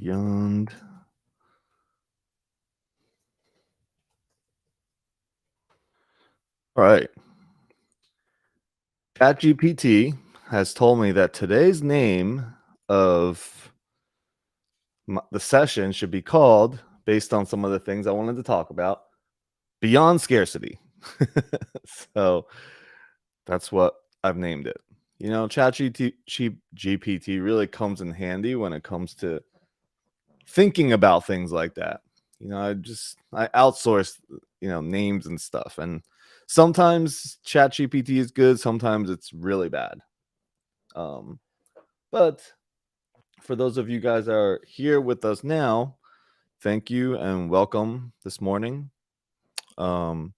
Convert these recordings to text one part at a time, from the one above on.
Beyond. All right. ChatGPT has told me that today's name of the session should be called, based on some of the things I wanted to talk about, Beyond Scarcity. So that's what I've named it. ChatGPT really comes in handy when it comes to thinking about things like that. I outsource, names and stuff. And sometimes ChatGPT is good, sometimes it's really bad. But for those of you guys that are here with us now, thank you and welcome this morning. Um,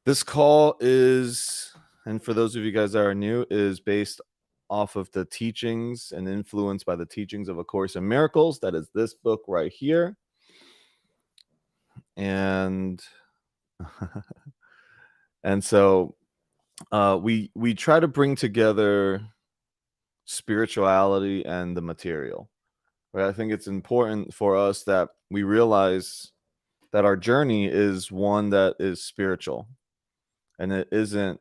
this call is, and for those of you guys that are new, is based off of the teachings and influenced by the teachings of A Course in Miracles. That is this book right here. And and so we try to bring together spirituality and the material, right? I think it's important for us that we realize that our journey is one that is spiritual, and it isn't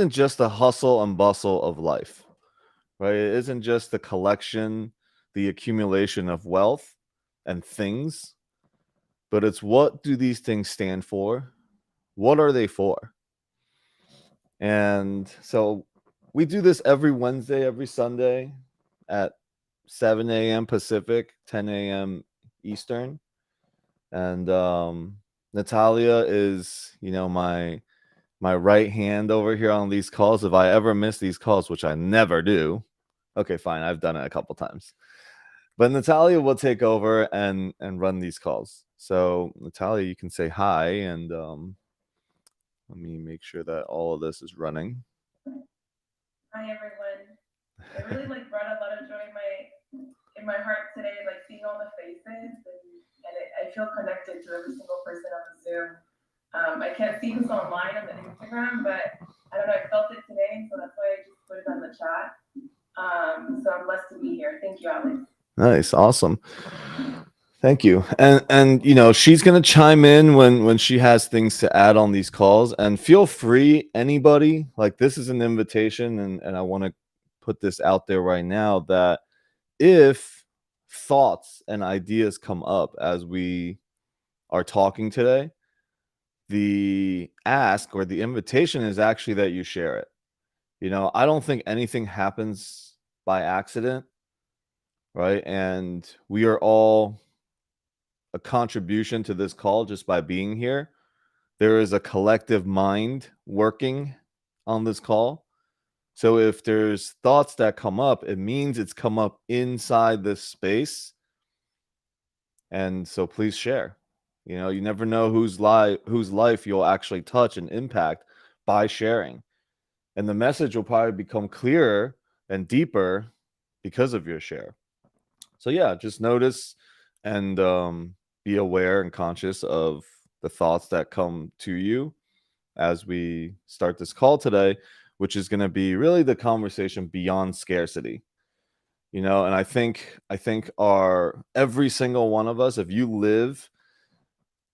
just the hustle and bustle of life, right? It isn't just the collection, the accumulation of wealth and things, but it's what do these things stand for? What are they for? And so we do this every Wednesday, every Sunday at 7 a.m. Pacific, 10 a.m. Eastern. And Natalia is, my right hand over here on these calls. If I ever miss these calls, which I never do, okay, fine, I've done it a couple times. But Natalia will take over and run these calls. So Natalia, you can say hi, and let me make sure that all of this is running. Hi everyone. It really brought a lot of joy in my heart today, seeing all the faces I feel connected to every single person on the Zoom. I can't see who's online on the Instagram, but I don't know, I felt it today, so that's why I just put it on the chat. So I'm blessed to be here. Thank you, Alex. Nice, awesome. Thank you. And she's going to chime in when she has things to add on these calls, and feel free, anybody, this is an invitation, and I want to put this out there right now, that if thoughts and ideas come up as we are talking today, the ask or the invitation is actually that you share it. I don't think anything happens by accident, right? And we are all a contribution to this call just by being here. There is a collective mind working on this call. So if there's thoughts that come up, it means it's come up inside this space. And so please share. You never know whose life you'll actually touch and impact by sharing. And the message will probably become clearer and deeper because of your share. So yeah, just notice and be aware and conscious of the thoughts that come to you as we start this call today, which is going to be really the conversation beyond scarcity. And I think our every single one of us, if you live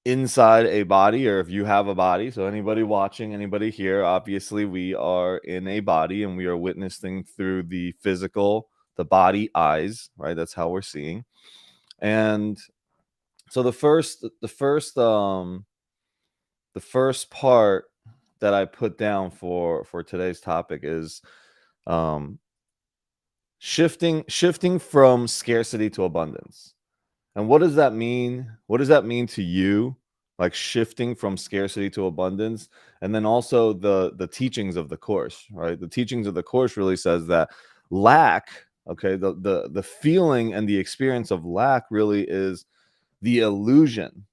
inside a body, or if you have a body, so anybody watching, anybody here, obviously we are in a body and we are witnessing through the physical, the body eyes, right? That's how we're seeing. And so the first part that I put down for today's topic is shifting from scarcity to abundance. And what does that mean? What does that mean to you? Like shifting from scarcity to abundance, and then also the teachings of the course, right? The teachings of the course really says that lack, okay, the feeling and the experience of lack really is the illusion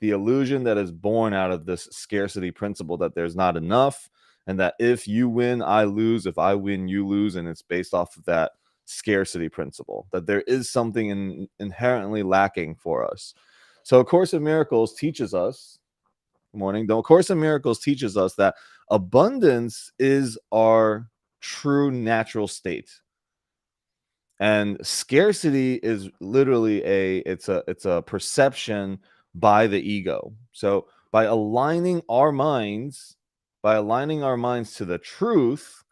that is born out of this scarcity principle, that there's not enough, and that if you win, I lose, if I win, you lose, and it's based off of that scarcity principle, that there is something inherently lacking for us. So A Course in Miracles teaches us, good morning, the Course in Miracles teaches us that abundance is our true natural state. And scarcity is literally it's a perception by the ego. So by aligning our minds, to the truth,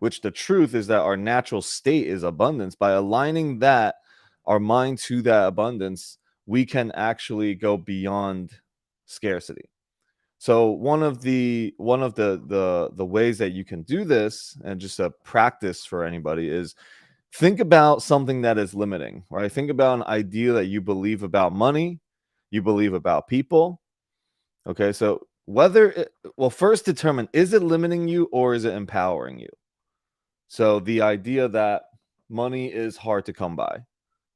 which the truth is that our natural state is abundance, by aligning that our mind to that abundance, we can actually go beyond scarcity. So one of the ways that you can do this, and just a practice for anybody, is think about something that is limiting, right? Think about an idea that you believe about money, you believe about people. Okay, so first determine, is it limiting you or is it empowering you? So the idea that money is hard to come by,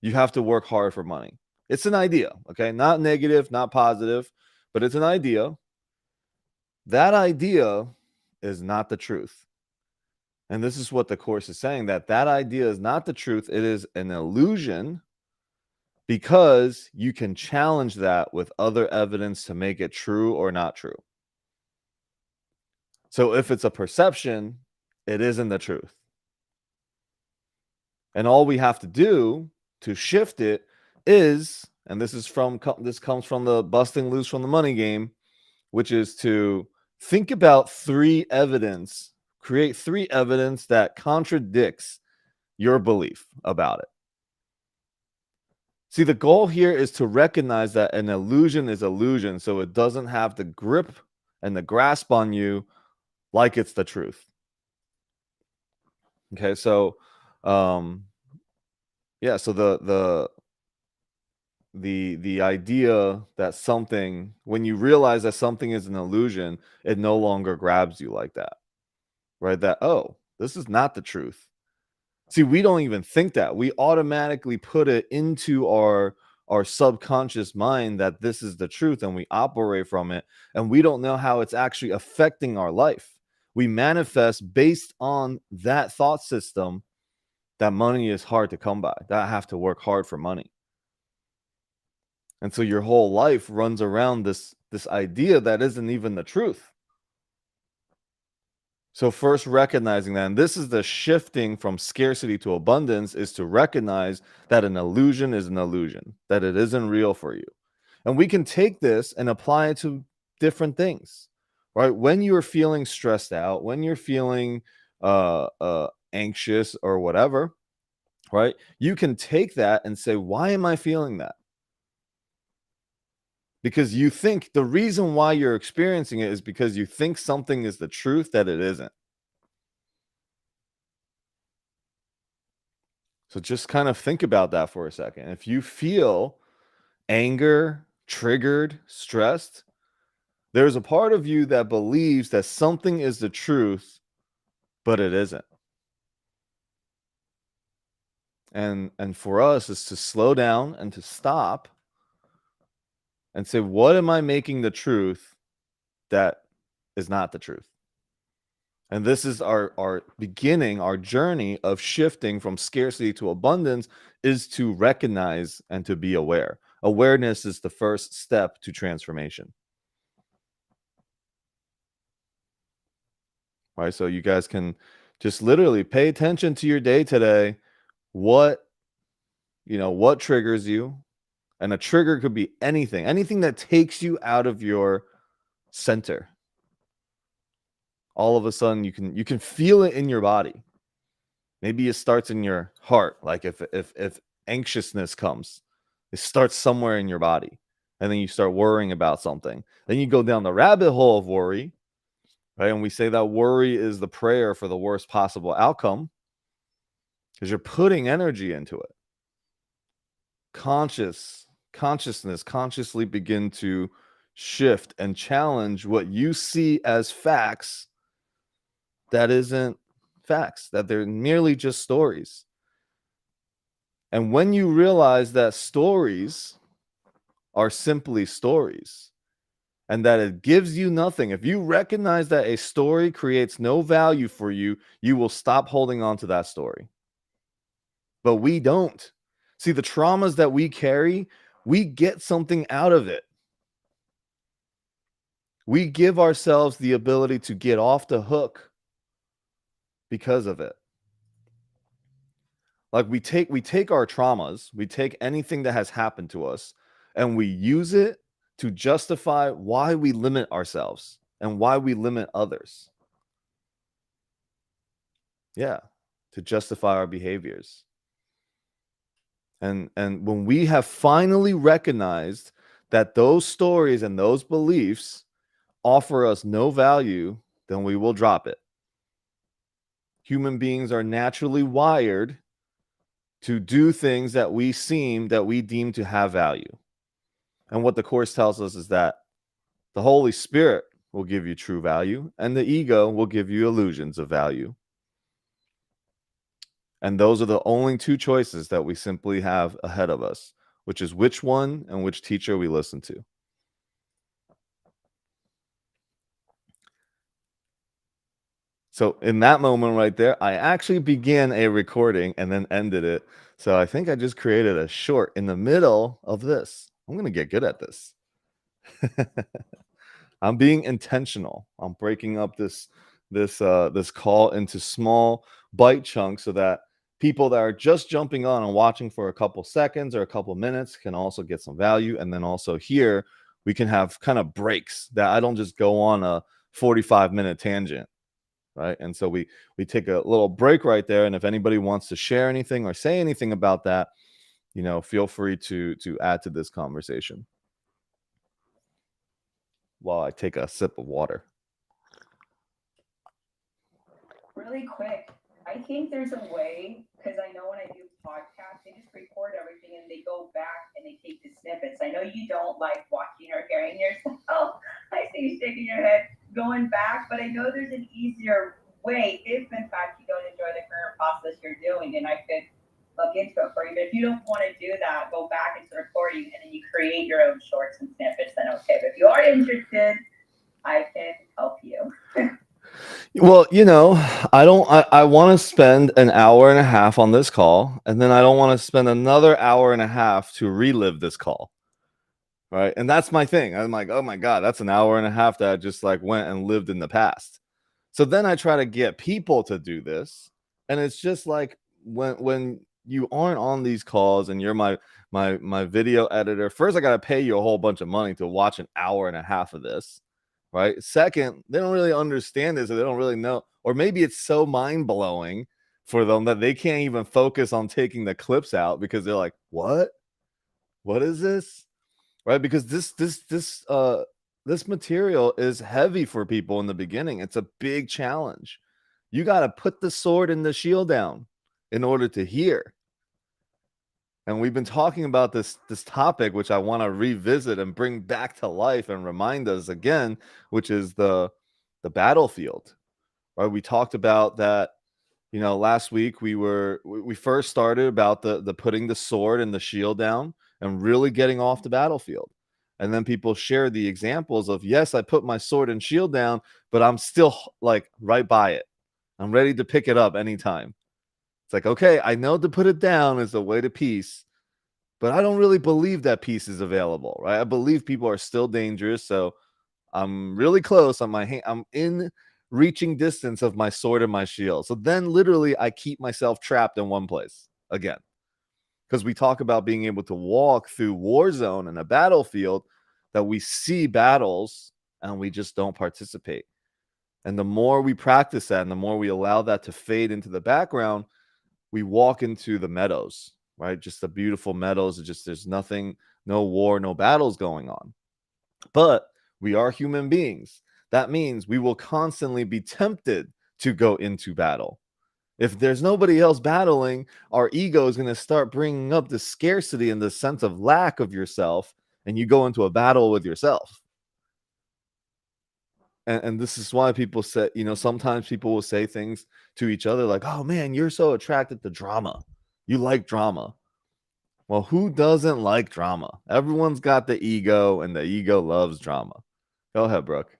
you have to work hard for money. It's an idea, okay? Not negative, not positive, but it's an idea. That idea is not the truth. And this is what the Course is saying, that idea is not the truth. It is an illusion, because you can challenge that with other evidence to make it true or not true. So if it's a perception, it isn't the truth. And all we have to do to shift it is, and this comes from the Busting Loose from the Money game, which is to think about create three evidence that contradicts your belief about it. See, the goal here is to recognize that an illusion is illusion, so it doesn't have the grip and the grasp on you like it's the truth. Okay, so yeah, so the idea that something, when you realize that something is an illusion, it no longer grabs you like that, right? That, oh, this is not the truth. See, we don't even think that. We automatically put it into our subconscious mind that this is the truth, and we operate from it, and we don't know how it's actually affecting our life. We manifest based on that thought system, that money is hard to come by, that I have to work hard for money. And so your whole life runs around this idea that isn't even the truth. So first recognizing that, and this is the shifting from scarcity to abundance, is to recognize that an illusion is an illusion, that it isn't real for you. And we can take this and apply it to different things, right? When you're feeling stressed out, when you're feeling anxious or whatever, right? You can take that and say, why am I feeling that? Because you think the reason why you're experiencing it is because you think something is the truth that it isn't. So just kind of think about that for a second. If you feel anger, triggered, stressed, there's a part of you that believes that something is the truth, but it isn't. And for us is to slow down and to stop and say, what am I making the truth that is not the truth? And this is our beginning, our journey of shifting from scarcity to abundance, is to recognize and to be aware. Awareness is the first step to transformation. Right? So you guys can just literally pay attention to your day today. What triggers you? And a trigger could be anything that takes you out of your center. All of a sudden you can feel it in your body. Maybe it starts in your heart. Like if anxiousness comes, it starts somewhere in your body, and then you start worrying about something. Then you go down the rabbit hole of worry, right? And we say that worry is the prayer for the worst possible outcome, because you're putting energy into it. Consciousness consciously begin to shift and challenge what you see as facts that isn't facts, that they're merely just stories. And when you realize that stories are simply stories and that it gives you nothing, if you recognize that a story creates no value for you, you will stop holding on to that story. But we don't. See, the traumas that we carry, we get something out of it. We give ourselves the ability to get off the hook because of it. Like we take our traumas, we take anything that has happened to us, and we use it to justify why we limit ourselves and why we limit others. Yeah, to justify our behaviors. And when we have finally recognized that those stories and those beliefs offer us no value, then we will drop it. Human beings are naturally wired to do things that we deem to have value. And what the course tells us is that the Holy Spirit will give you true value, and the ego will give you illusions of value. And those are the only two choices that we simply have ahead of us, which is which one and which teacher we listen to. So in that moment right there, I actually began a recording and then ended it. So I think I just created a short in the middle of this. I'm going to get good at this. I'm being intentional. I'm breaking up this call into small bite chunks so that people that are just jumping on and watching for a couple seconds or a couple minutes can also get some value. And then also here we can have kind of breaks that I don't just go on a 45-minute tangent, right? And so we take a little break right there. And if anybody wants to share anything or say anything about that, feel free to add to this conversation while I take a sip of water. Really quick, I think there's a way, because I know when I do podcasts, they just record everything and they go back and they take the snippets. I know you don't like watching or hearing yourself. I see you shaking your head going back, but I know there's an easier way if, in fact, you don't enjoy the current process you're doing, and I could look into it for you. But if you don't want to do that, go back into the recording and then you create your own shorts and snippets, then okay. But if you are interested, I can help you. Well, I want to spend an hour and a half on this call, and then I don't want to spend another hour and a half to relive this call. Right. And that's my thing. I'm like, oh my God, that's an hour and a half that I just like went and lived in the past. So then I try to get people to do this. And it's just like when you aren't on these calls and you're my video editor, first I gotta pay you a whole bunch of money to watch an hour and a half of this. Right. Second, they don't really understand this, or they don't really know, or maybe it's so mind-blowing for them that they can't even focus on taking the clips out because they're like, what? What is this? Right? Because this material is heavy for people in the beginning. It's a big challenge. You got to put the sword and the shield down in order to hear. And we've been talking about this topic, which I want to revisit and bring back to life and remind us again, which is the battlefield. Right? We talked about that. Last week we first started about the putting the sword and the shield down and really getting off the battlefield. And then people shared the examples of, yes, I put my sword and shield down, but I'm still like right by it. I'm ready to pick it up anytime. It's like, okay, I know to put it down is the way to peace, but I don't really believe that peace is available, right? I believe people are still dangerous. So I'm really close on my hand. I'm in reaching distance of my sword and my shield. So then literally I keep myself trapped in one place again. Because we talk about being able to walk through war zone and a battlefield, that we see battles and we just don't participate. And the more we practice that and the more we allow that to fade into the background, we walk into the meadows, right? Just the beautiful meadows. It's just there's nothing, no war, no battles going on. But we are human beings. That means we will constantly be tempted to go into battle. If there's nobody else battling, our ego is going to start bringing up the scarcity and the sense of lack of yourself, and you go into a battle with yourself. And this is why people say, sometimes people will say things to each other like, oh man, you're so attracted to drama. You like drama. Well, who doesn't like drama? Everyone's got the ego, and the ego loves drama. Go ahead, Brooke.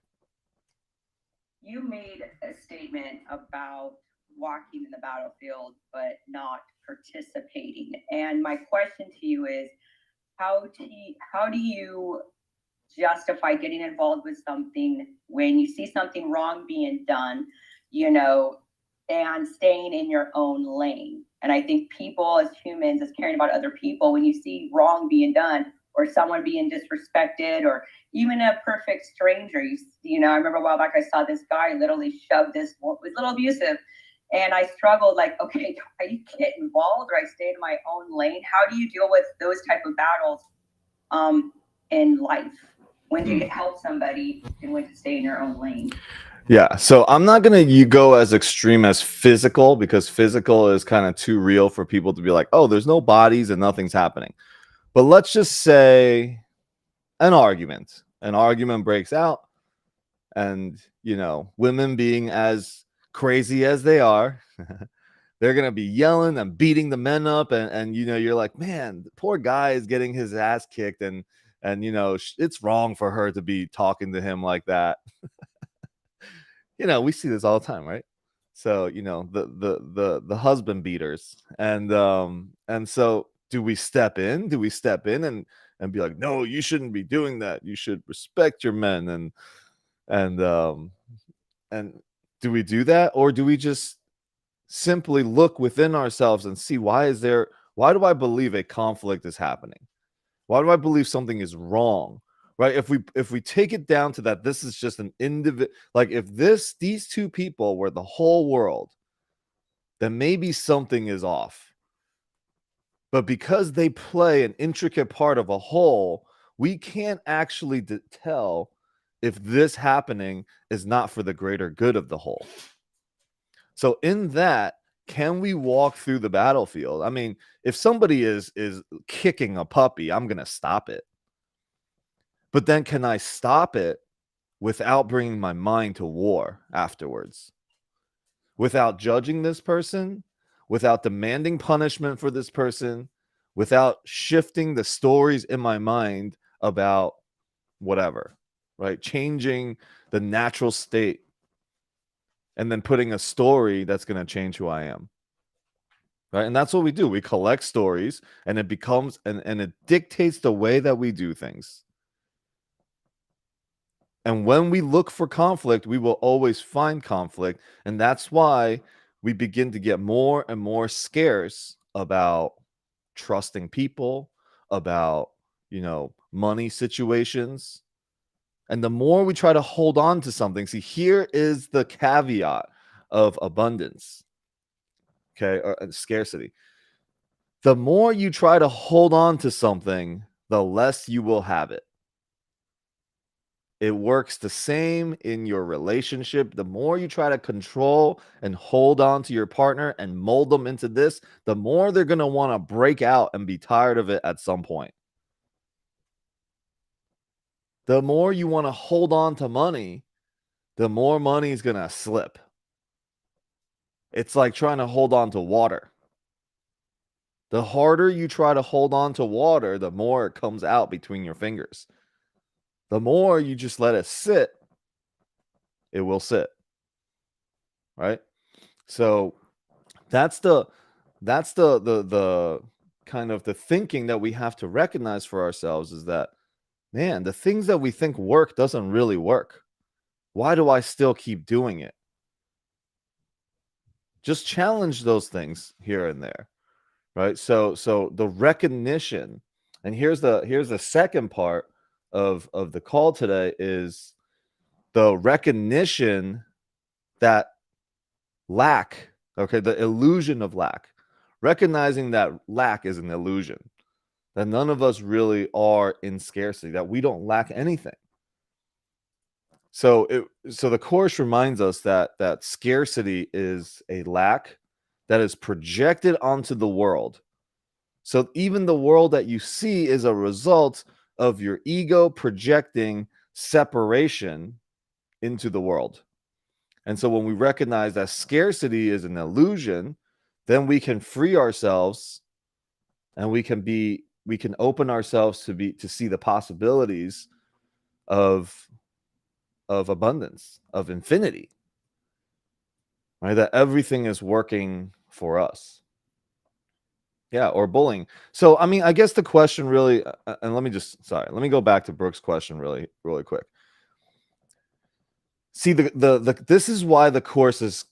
You made a statement about walking in the battlefield but not participating. And my question to you is, how do you justify getting involved with something when you see something wrong being done, and staying in your own lane? And I think people as humans, as caring about other people, when you see wrong being done or someone being disrespected or even a perfect stranger, I remember a while back I saw this guy literally shove this, was a little abusive. And I struggled like, okay, do I get involved or I stay in my own lane? How do you deal with those type of battles in life? When do you help somebody and when to stay in your own lane? Yeah, so I'm not gonna you go as extreme as physical, because physical is kind of too real for people to be like, oh, there's no bodies and nothing's happening. But let's just say an argument breaks out, and women being as crazy as they are, they're gonna be yelling and beating the men up, and you're like, man, the poor guy is getting his ass kicked, and it's wrong for her to be talking to him like that. We see this all the time, right? So the husband beaters, and so do we step in? Do we step in and be like, no, you shouldn't be doing that. You should respect your men, and do we do that, or do we just simply look within ourselves and see why do I believe a conflict is happening? Why do I believe something is wrong? Right? If we take it down to that, this is just an individual. Like if these two people were the whole world, then maybe something is off. But because they play an intricate part of a whole, we can't actually tell if this happening is not for the greater good of the whole. So in that, can we walk through the battlefield? I mean, if somebody is kicking a puppy, I'm going to stop it. But then can I stop it without bringing my mind to war afterwards? Without judging this person, without demanding punishment for this person, without shifting the stories in my mind about whatever, right? Changing the natural state and then putting a story that's going to change who I am. Right? And that's what we do. We collect stories, and it becomes and it dictates the way that we do things. And when we look for conflict, we will always find conflict. And that's why we begin to get more and more scarce about trusting people, about, money situations. And the more we try to hold on to something, see, here is the caveat of abundance, okay, or scarcity. The more you try to hold on to something, the less you will have it. It works the same in your relationship. The more you try to control and hold on to your partner and mold them into this, the more they're going to want to break out and be tired of it at some point. The more you want to hold on to money, the more money is going to slip. It's like trying to hold on to water. The harder you try to hold on to water, the more it comes out between your fingers. The more you just let it sit, it will sit. Right? So that's the kind of the thinking that we have to recognize for ourselves, is that, man, the things that we think work doesn't really work. Why do I still keep doing it? Just challenge those things here and there. Right? So the recognition, and here's the second part of the call today, is the recognition that lack, okay, the illusion of lack, recognizing that lack is an illusion, that none of us really are in scarcity, that we don't lack anything. So the course reminds us that scarcity is a lack that is projected onto the world. So even the world that you see is a result of your ego projecting separation into the world. And so when we recognize that scarcity is an illusion, then we can free ourselves, and we can open ourselves to see the possibilities of abundance, of infinity. Right? That everything is working for us. Yeah, or bullying. So, I mean, I guess the question really, and let me go back to Brooke's question really, really quick. See, this is why the course is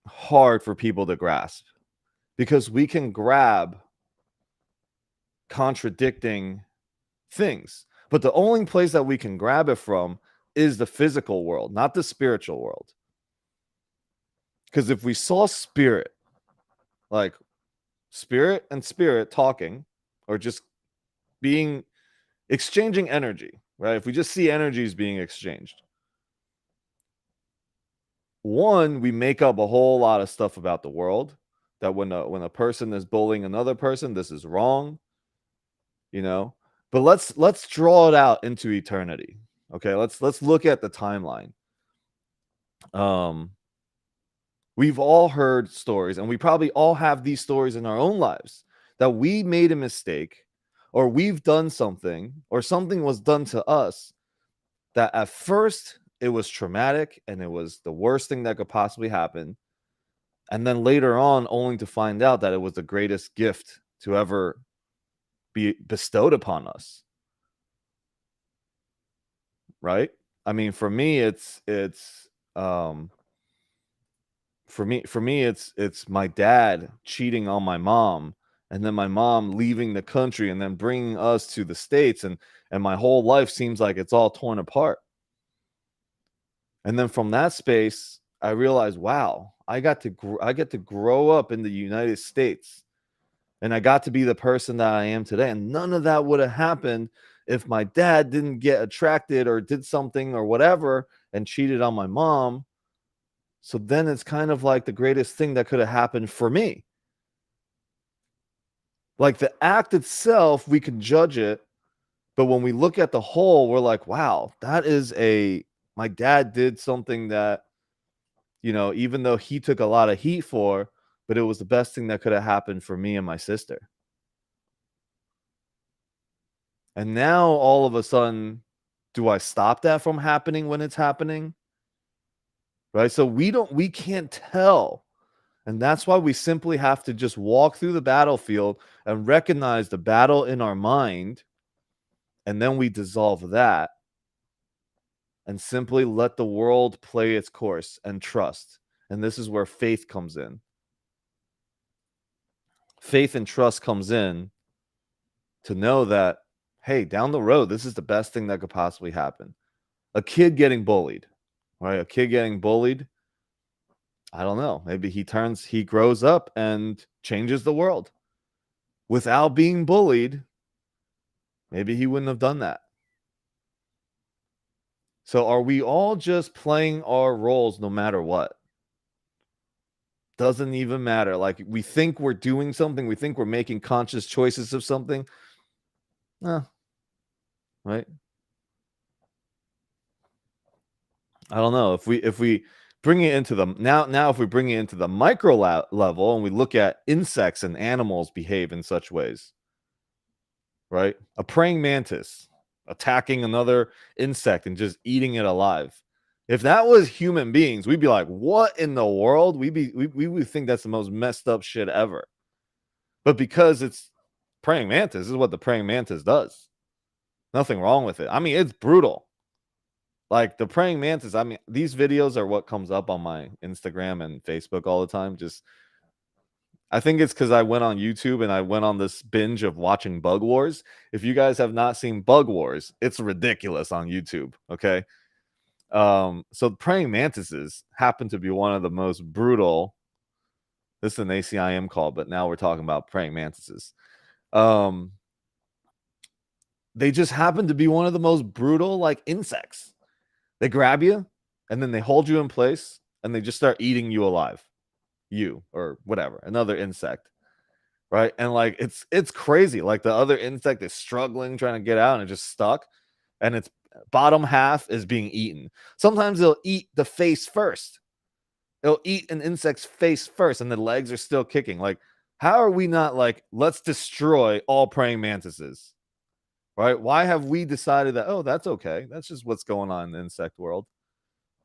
hard for people to grasp, because we can grab contradicting things. But the only place that we can grab it from is the physical world, not the spiritual world. Because if we saw spirit, like spirit and spirit talking, or just being exchanging energy, right? If we just see energies being exchanged, one, we make up a whole lot of stuff about the world, that when a person is bullying another person, this is wrong, you know. But let's draw it out into eternity. Okay, let's look at the timeline. We've all heard stories, and we probably all have these stories in our own lives, that we made a mistake, or we've done something, or something was done to us that at first it was traumatic and it was the worst thing that could possibly happen. And then later on, only to find out that it was the greatest gift to ever be bestowed upon us. Right? I mean, for me, it's my dad cheating on my mom, and then my mom leaving the country and then bringing us to the States, and my whole life seems like it's all torn apart. And then from that space, I realized, wow, I get to grow up in the United States, and I got to be the person that I am today. And none of that would have happened if my dad didn't get attracted or did something or whatever and cheated on my mom. So then it's kind of like the greatest thing that could have happened for me. Like the act itself, we can judge it, but when we look at the whole, we're like, wow, my dad did something that, even though he took a lot of heat for, but it was the best thing that could have happened for me and my sister. And now all of a sudden, do I stop that from happening when it's happening? Right? So we can't tell. And that's why we simply have to just walk through the battlefield and recognize the battle in our mind. And then we dissolve that and simply let the world play its course and trust. And this is where faith comes in. Faith and trust comes in to know that, hey, down the road, this is the best thing that could possibly happen. A kid getting bullied, right? A kid getting bullied, I don't know. Maybe he grows up and changes the world. Without being bullied, maybe he wouldn't have done that. So are we all just playing our roles no matter what? Doesn't even matter. Like we think we're doing something, we think we're making conscious choices of something. Right? I don't know. If we bring it into the now if we bring it into the micro level and we look at insects and animals behave in such ways, right? A praying mantis attacking another insect and just eating it alive. If that was human beings, we'd be like, what in the world? We would think that's the most messed up shit ever. But because it's praying mantis, this is what the praying mantis does. Nothing wrong with it. I mean, it's brutal. Like the praying mantis, I mean, these videos are what comes up on my Instagram and Facebook all the time. I think it's because I went on YouTube and I went on this binge of watching Bug Wars. If you guys have not seen Bug Wars, it's ridiculous on YouTube. Okay. So praying mantises happen to be one of the most brutal. This is an ACIM call, but now we're talking about praying mantises. They just happen to be one of the most brutal, like, insects. They grab you and then they hold you in place and they just start eating you alive. You or whatever, another insect. Right? And like it's crazy. Like the other insect is struggling, trying to get out, and it's just stuck. And its bottom half is being eaten. Sometimes they'll eat the face first. It'll eat an insect's face first, and the legs are still kicking. Like, how are we not like, let's destroy all praying mantises? Right? Why have we decided that, oh, that's okay? That's just what's going on in the insect world.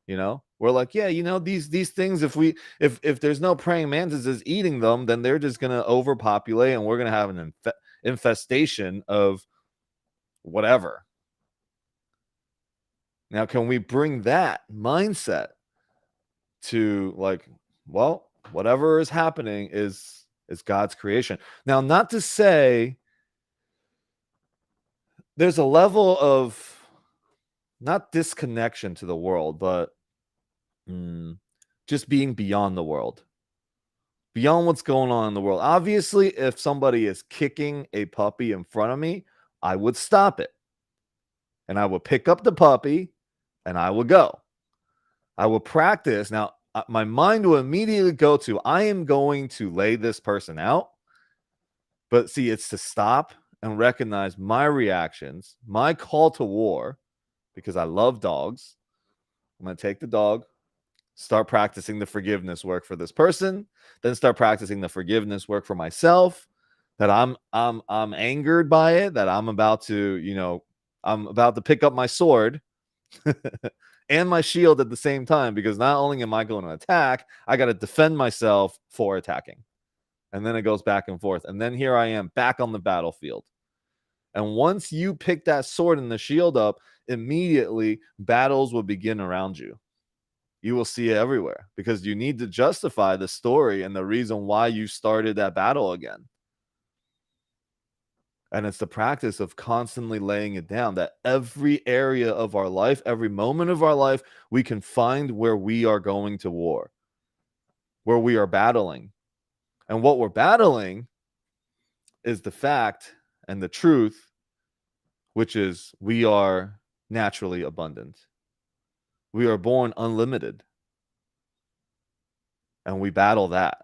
We're like, yeah, these things, if there's no praying mantises eating them, then they're just gonna overpopulate and we're gonna have an infestation of whatever. Now, can we bring that mindset to like, well, whatever is happening is It's God's creation. Now, not to say there's a level of not disconnection to the world, but just being beyond the world, beyond what's going on in the world. Obviously, if somebody is kicking a puppy in front of me, I would stop it. And I would pick up the puppy and I would go. I will practice. Now, my mind will immediately go to, I am going to lay this person out. But see, it's to stop and recognize my reactions, my call to war, because I love dogs. I'm going to take the dog, start practicing the forgiveness work for this person, then start practicing the forgiveness work for myself, that I'm angered by it, that I'm about to, I'm about to pick up my sword and my shield at the same time, because not only am I going to attack, I got to defend myself for attacking. And then it goes back and forth. And then here I am back on the battlefield. And once you pick that sword and the shield up, immediately battles will begin around you. You will see it everywhere because you need to justify the story and the reason why you started that battle again. And it's the practice of constantly laying it down, that every area of our life, every moment of our life, we can find where we are going to war, where we are battling. And what we're battling is the fact and the truth, which is we are naturally abundant. We are born unlimited. And we battle that.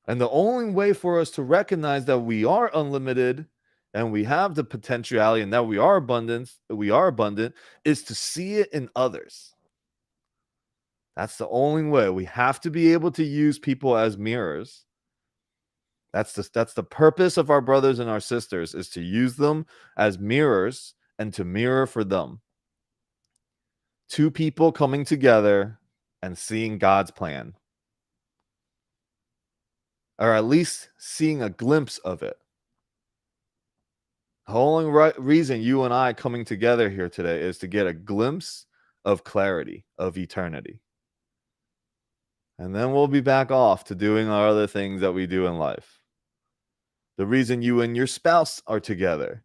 And the only way for us to recognize that we are unlimited and we have the potentiality and that we are abundant is to see it in others. That's the only way. We have to be able to use people as mirrors. That's the purpose of our brothers and our sisters, is to use them as mirrors and to mirror for them. Two people coming together and seeing God's plan. Or at least seeing a glimpse of it. The only reason you and I coming together here today is to get a glimpse of clarity, of eternity. And then we'll be back off to doing our other things that we do in life. The reason you and your spouse are together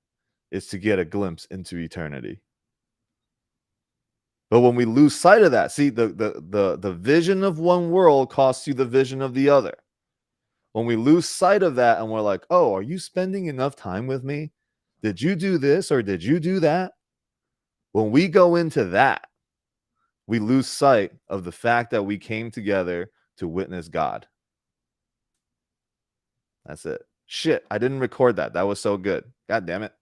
is to get a glimpse into eternity. But when we lose sight of that, see, the vision of one world costs you the vision of the other. When we lose sight of that and we're like, oh, are you spending enough time with me? Did you do this or did you do that? When we go into that, we lose sight of the fact that we came together to witness God. That's it. Shit, I didn't record that. That was so good. God damn it.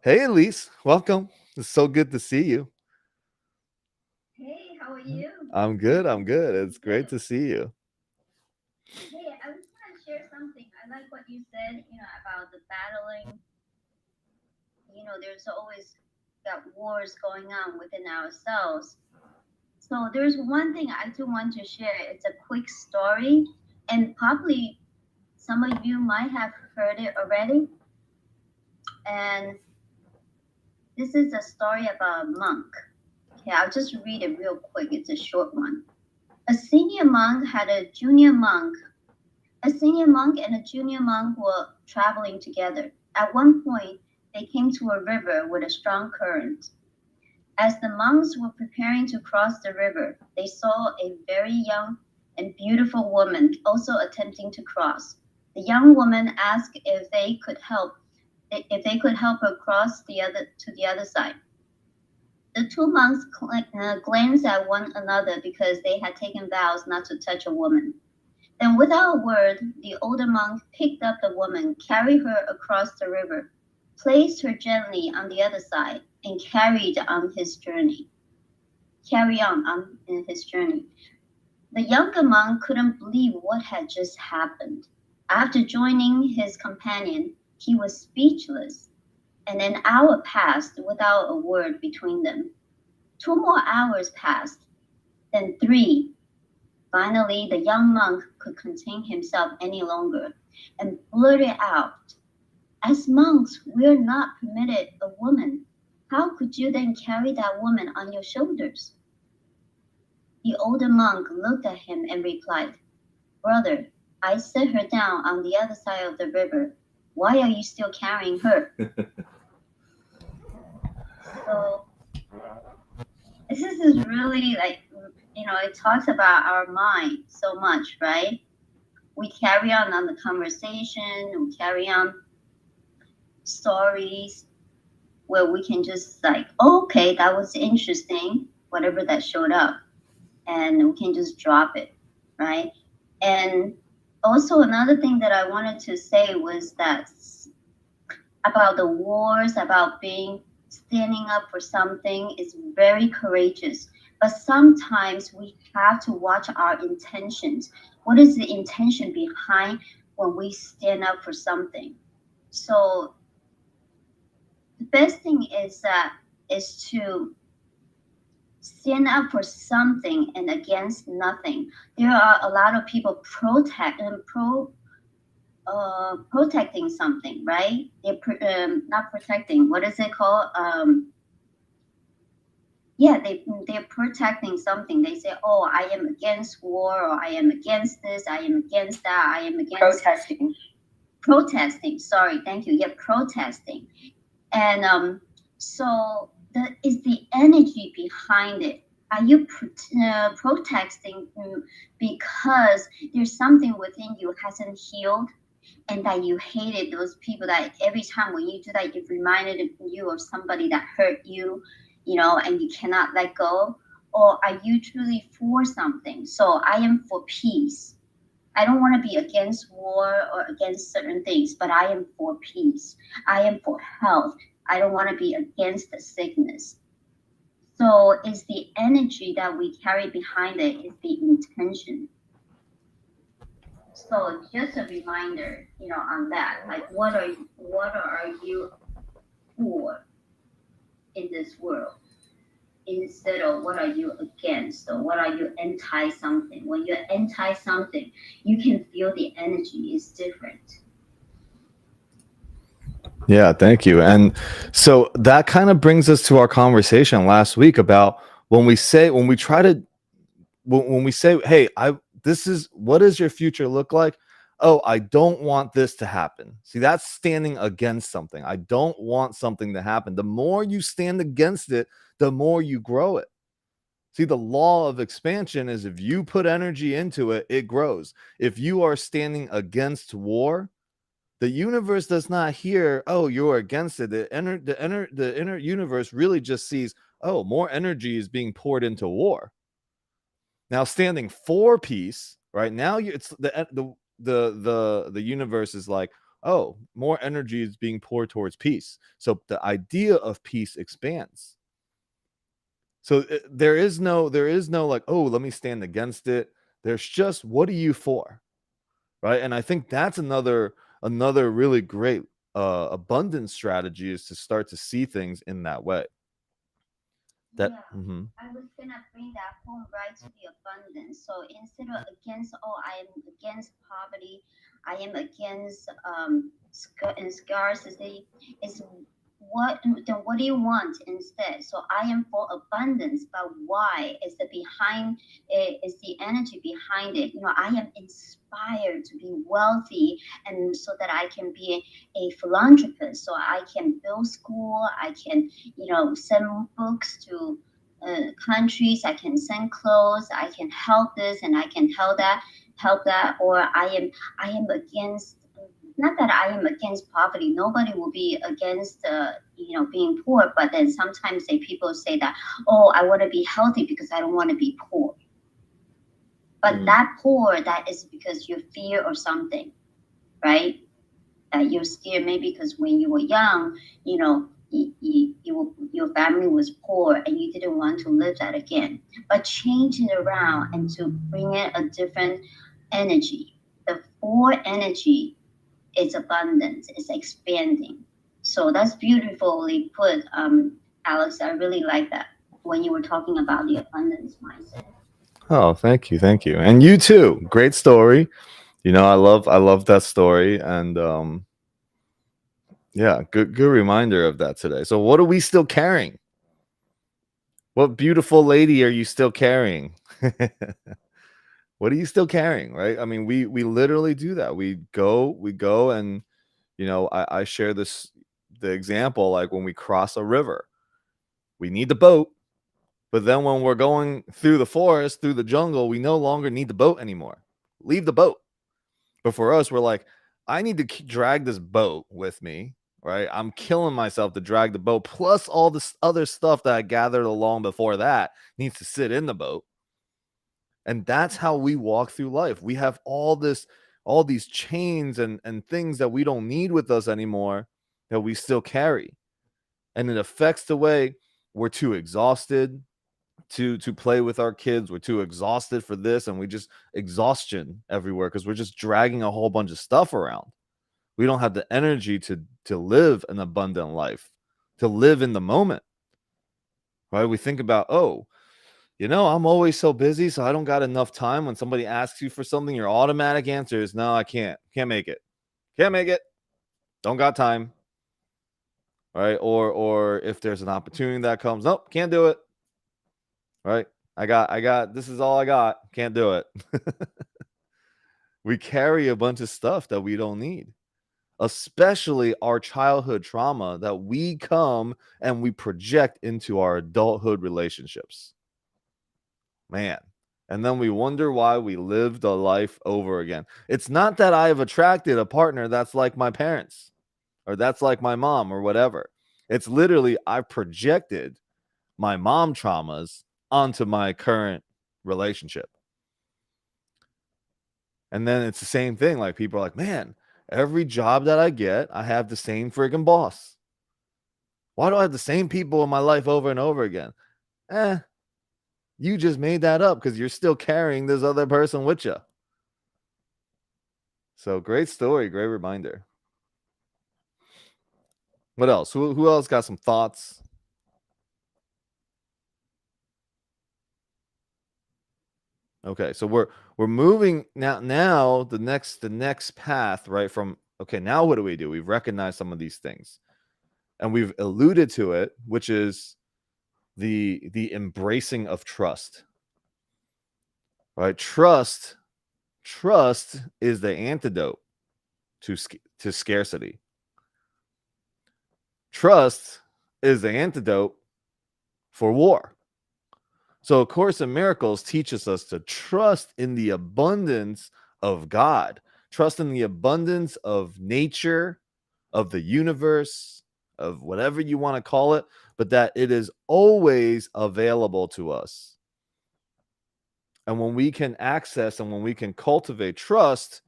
Hey, Elise, welcome. It's so good to see you. Hey, how are you? I'm good. It's great to see you. Hey, I just want to share something. I like what you said, about the battling. There's always got wars going on within ourselves. So there's one thing I do want to share. It's a quick story, and probably some of you might have heard it already. And this is a story about a monk. Okay, I'll just read it real quick. It's a short one. A senior monk had a junior monk. A senior monk and a junior monk were traveling together. At one point, they came to a river with a strong current. As the monks were preparing to cross the river, they saw a very young and beautiful woman also attempting to cross. The young woman asked if they could help her cross to the other side. The two monks glanced at one another because they had taken vows not to touch a woman. Then, without a word, the older monk picked up the woman, carried her across the river, placed her gently on the other side, and carried on in his journey. The younger monk couldn't believe what had just happened. After joining his companion, he was speechless, and an hour passed without a word between them. 2 more hours passed, then 3. Finally, the young monk could contain himself any longer and blurted out, "As monks, we're not permitted a woman. How could you then carry that woman on your shoulders?" The older monk looked at him and replied, "Brother, I set her down on the other side of the river. Why are you still carrying her?" So this is really like, it talks about our mind so much, right? We carry on the conversation, we carry on stories where we can just like, oh, okay, that was interesting, whatever that showed up, and we can just drop it, right? And also another thing that I wanted to say was that about the wars, about standing up for something is very courageous. But sometimes we have to watch our intentions. What is the intention behind when we stand up for something? So the best thing is to stand up for something and against nothing. There are a lot of people protecting something, right? They're not protecting. What is it called? Yeah, they're protecting something. They say, "Oh, I am against war," or "I am against this," "I am against that," "I am against protesting." Sorry, thank you. Yeah, protesting, and so that is the energy behind it. Are you protesting because there's something within you hasn't healed? And that you hated those people that every time when you do that, it reminded you of somebody that hurt you, and you cannot let go? Or are you truly for something? So I am for peace. I don't want to be against war or against certain things, but I am for peace. I am for health. I don't want to be against the sickness. So it's the energy that we carry behind it, is the intention. So just a reminder, on that, like what are you for in this world, instead of what are you against, or what are you anti something. When you're anti something, you can feel the energy is different. Yeah, thank you. And so that kind of brings us to our conversation last week about when we say when we say, hey, this is what does your future look like? Oh, I don't want this to happen. See, that's standing against something. I don't want something to happen. The more you stand against it, the more you grow it. See, the law of expansion is if you put energy into it, it grows. If you are standing against war, the universe does not hear, oh, you're against it. The inner universe really just sees, oh, more energy is being poured into war. Now, standing for peace, right now, it's the universe is like, oh, more energy is being poured towards peace. So the idea of peace expands. So there is no like, oh, let me stand against it. There's just, what are you for, right? And I think that's another really great abundance strategy, is to start to see things in that way. That Yeah, I was gonna bring that home right to the abundance. So instead of against, oh, I am against poverty, I am against scarcity. Is what do you want instead? So I am for abundance, but why? Is the behind it, is the energy behind it? I am inspired to be wealthy, and so that I can be a philanthropist, so I can build school, I can send books to countries, I can send clothes, I can help this and I can help that. Or I am against, not that I am against poverty. Nobody will be against being poor, but then sometimes people say that, oh, I want to be healthy because I don't want to be poor. But that poor, that is because you fear or something, right? That you're scared, maybe because when you were young, your family was poor and you didn't want to live that again. But change it around and to bring in a different energy. The four energy is abundance, it's expanding. So that's beautifully put, Alex. I really like that when you were talking about the abundance mindset. Oh, thank you, and you too. Great story. I love that story, and yeah, good reminder of that today. So, what are we still carrying? What beautiful lady are you still carrying? What are you still carrying, right? I mean, we literally do that. We go, and I share the example, like when we cross a river, we need the boat, but then when we're going through the forest, through the jungle, we no longer need the boat anymore. Leave the boat. But for us, we're like, I need to drag this boat with me, right? I'm killing myself to drag the boat, plus all this other stuff that I gathered along before that needs to sit in the boat. And that's how we walk through life. We have all these chains and things that we don't need with us anymore that we still carry. And it affects the way we're too exhausted to play with our kids. We're too exhausted for this, and we just exhaustion everywhere because we're just dragging a whole bunch of stuff around. We don't have the energy to live an abundant life, to live in the moment. Right? We think about, I'm always so busy, so I don't got enough time. When somebody asks you for something, your automatic answer is, no, I can't make it. Can't make it. Don't got time. Right? Or if there's an opportunity that comes, nope, can't do it. Right? I got, this is all I got. Can't do it. We carry a bunch of stuff that we don't need, especially our childhood trauma that we come and we project into our adulthood relationships. Man. And then we wonder why we lived a life over again. It's not that I have attracted a partner that's like my parents or that's like my mom or whatever. It's literally I've projected my mom traumas onto my current relationship. And then it's the same thing. Like people are like, man, every job that I get, I have the same friggin' boss. Why do I have the same people in my life over and over again? You just made that up because you're still carrying this other person with you. So great story, great reminder. What else? Who else got some thoughts? Okay, so we're moving now the next path, right? From okay, now what do? We've recognized some of these things. And we've alluded to it, which is the embracing of trust. Right? Trust is the antidote to scarcity. Trust is the antidote for war. So A Course in Miracles teaches us to trust in the abundance of God, trust in the abundance of nature, of the universe, of whatever you want to call it, but that it is always available to us. And when we can access and when we can cultivate trust,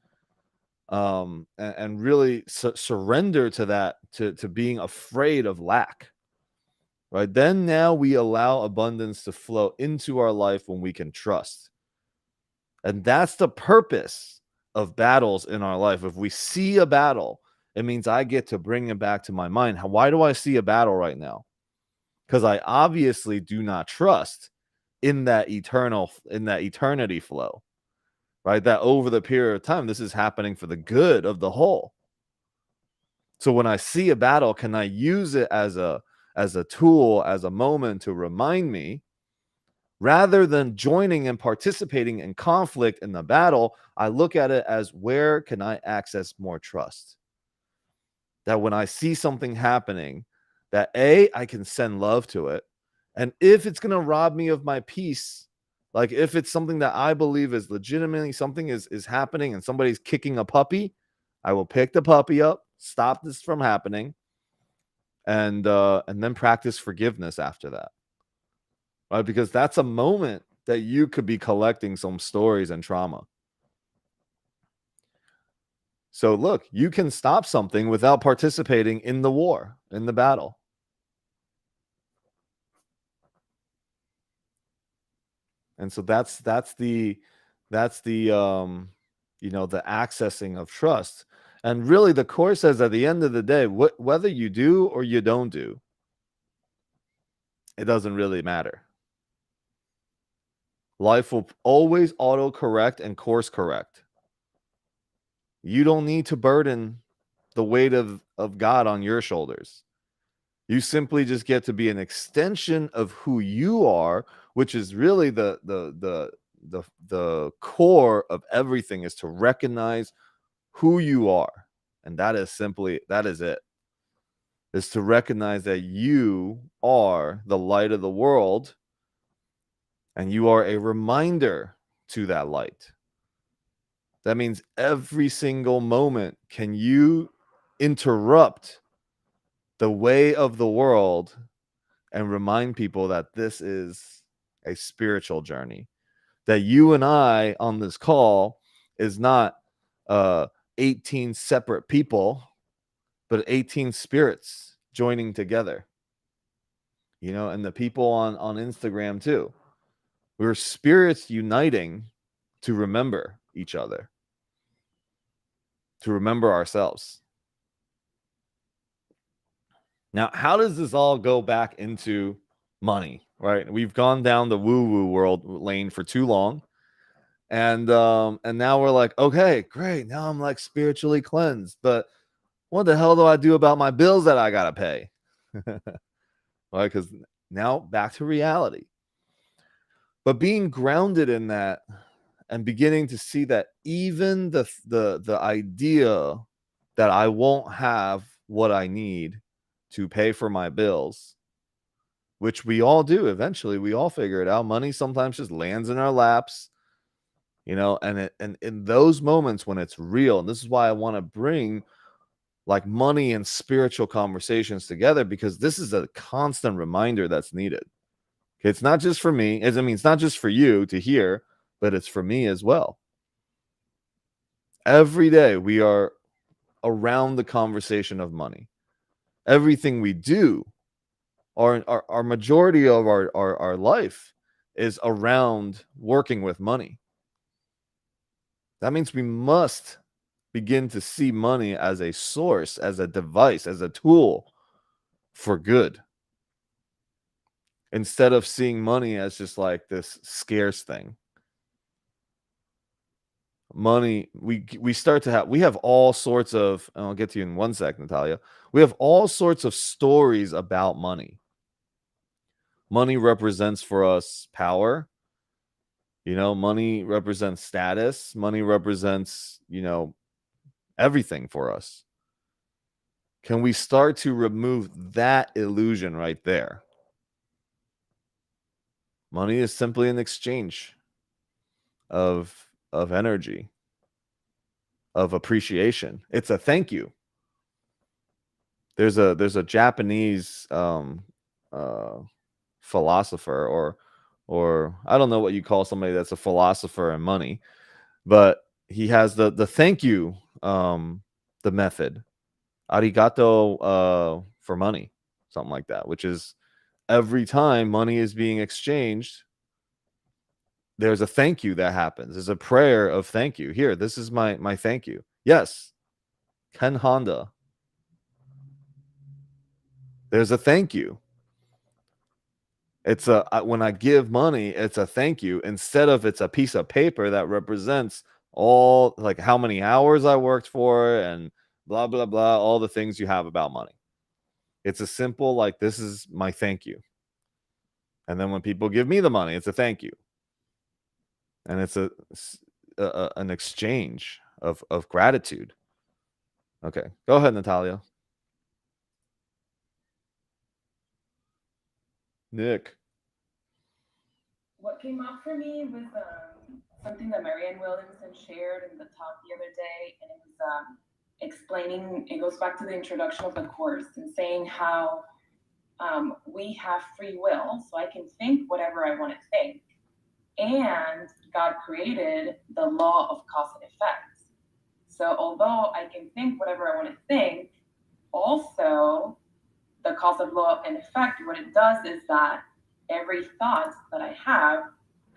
and really surrender to that, to being afraid of lack, right? Then now we allow abundance to flow into our life when we can trust. And that's the purpose of battles in our life. If we see a battle, it means I get to bring it back to my mind. Why do I see a battle right now? Because I obviously do not trust in that eternity flow, right? That over the period of time, this is happening for the good of the whole. So when I see a battle, can I use it as a tool, as a moment to remind me, rather than joining and participating in conflict in the battle, I look at it as, where can I access more trust? That when I see something happening, that I can send love to it. And if it's going to rob me of my peace, like if it's something that I believe is legitimately something is happening and somebody's kicking a puppy, I will pick the puppy up, stop this from happening, and then practice forgiveness after that. Right? Because that's a moment that you could be collecting some stories and trauma. So look, you can stop something without participating in the war, in the battle. And so that's the the accessing of trust. And really the Course says at the end of the day, whether you do or you don't do, it doesn't really matter. Life will always auto-correct and course correct. You don't need to burden the weight of God on your shoulders. You simply just get to be an extension of who you are, which is really the the core of everything is to recognize who you are. And that is it. Is to recognize that you are the light of the world and you are a reminder to that light. That means every single moment, can you interrupt the way of the world and remind people that this is a spiritual journey? That you and I on this call is not 18 separate people, but 18 spirits joining together. And the people on Instagram too. We're spirits uniting to remember each other, to remember ourselves. Now, how does this all go back into money, right? We've gone down the woo-woo world lane for too long. And now we're like, okay, great. Now I'm like spiritually cleansed. But what the hell do I do about my bills that I gotta pay? Right? Because now back to reality. But being grounded in that and beginning to see that even the idea that I won't have what I need to pay for my bills, which we all do eventually, we all figure it out. Money sometimes just lands in our laps, and in those moments when it's real, and this is why I want to bring like money and spiritual conversations together, because this is a constant reminder that's needed. Okay, it's not just for me, it's not just for you to hear, but it's for me as well. Every day we are around the conversation of money. Everything we do, our majority of our life is around working with money. That means we must begin to see money as a source, as a device, as a tool for good, instead of seeing money as just like this scarce thing. Money, we have all sorts of, and I'll get to you in 1 sec, Natalia. We have all sorts of stories about money. Money represents for us power. Money represents status. Money represents, everything for us. Can we start to remove that illusion right there? Money is simply an exchange of energy, of appreciation. It's a thank you. There's a Japanese philosopher, or I don't know what you call somebody that's a philosopher in money, but he has the thank you, the method, arigato, for money, something like that, which is every time money is being exchanged, there's a thank you that happens. There's a prayer of thank you. Here, this is my thank you. Yes, Ken Honda. There's a thank you. It's when I give money, it's a thank you, instead of it's a piece of paper that represents all, like, how many hours I worked for and blah blah blah, all the things you have about money. It's a simple, like, this is my thank you. And then when people give me the money, it's a thank you. And it's an exchange of gratitude. Okay, go ahead, Natalia. Nick. What came up for me was something that Marianne Williamson shared in the talk the other day, and it was explaining, it goes back to the introduction of the course and saying how we have free will, so I can think whatever I want to think. And God created the law of cause and effect. So although I can think whatever I want to think, also the cause of law and effect, what it does is that every thought that I have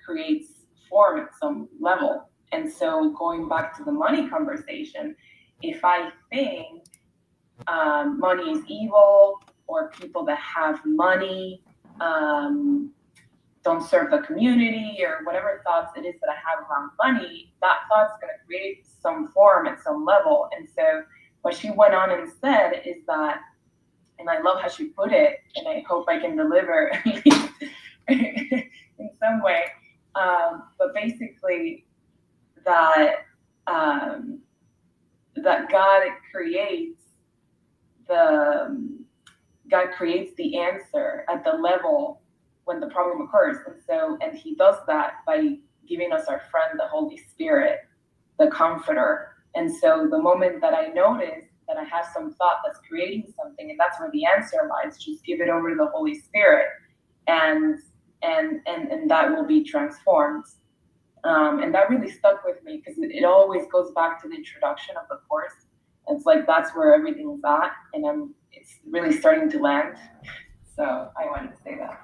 creates form at some level. And so going back to the money conversation, if I think money is evil, or people that have money don't serve the community, or whatever thoughts it is that I have around money, that thought's going to create some form at some level. And so what she went on and said is that, and I love how she put it, and I hope I can deliver in some way. But basically that that the God creates the answer at the level when the problem occurs. And he does that by giving us our friend, the Holy Spirit, the comforter. And so the moment that I notice that I have some thought that's creating something, and that's where the answer lies, just give it over to the Holy Spirit, and that will be transformed. And that really stuck with me because it always goes back to the introduction of the course. It's like that's where everything's at, and it's really starting to land. So I wanted to say that.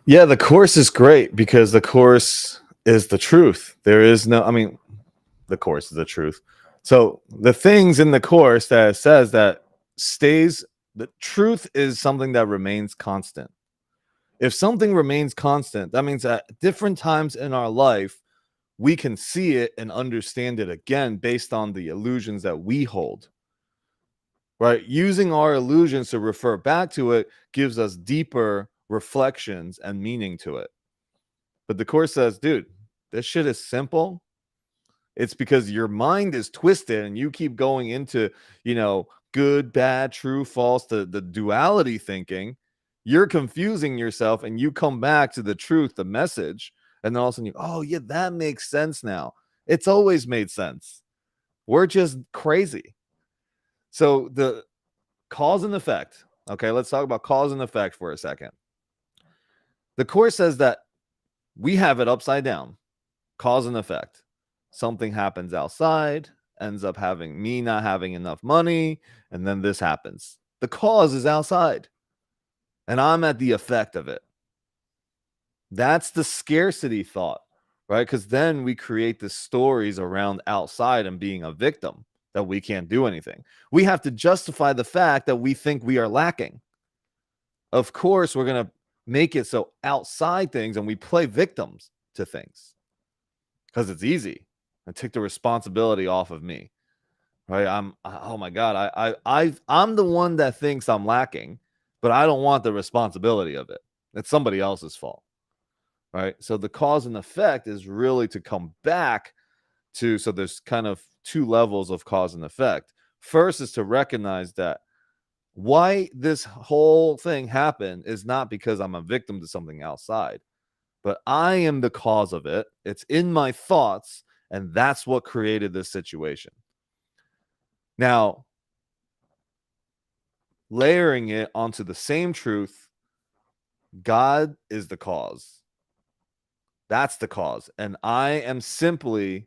Yeah, the course is great because the course is the truth. There is no, I mean, the course is the truth. So the things in the course that it says that stays, the truth is something that remains constant. If something remains constant, that means at different times in our life, we can see it and understand it again based on the illusions that we hold. Right? Using our illusions to refer back to it gives us deeper reflections and meaning to it. But the course says, dude, this shit is simple. It's because your mind is twisted and you keep going into, good, bad, true, false, the duality thinking. You're confusing yourself and you come back to the truth, the message. And then all of a sudden oh, yeah, that makes sense now. It's always made sense. We're just crazy. So the cause and effect. Okay, let's talk about cause and effect for a second. The course says that we have it upside down. Cause and effect. Something happens outside, ends up having me not having enough money, and then this happens. The cause is outside, and I'm at the effect of it. That's the scarcity thought, right? Because then we create the stories around outside and being a victim that we can't do anything. We have to justify the fact that we think we are lacking. Of course, we're going to make it so outside things and we play victims to things because it's easy. I take the responsibility off of me, right? Oh my God, I'm the one that thinks I'm lacking, but I don't want the responsibility of it. It's somebody else's fault, right? So the cause and effect is really to come back to, so there's kind of two levels of cause and effect. First is to recognize that why this whole thing happened is not because I'm a victim to something outside, but I am the cause of it. It's in my thoughts, and that's what created this situation. Now, layering it onto the same truth, God is the cause. That's the cause. And I am simply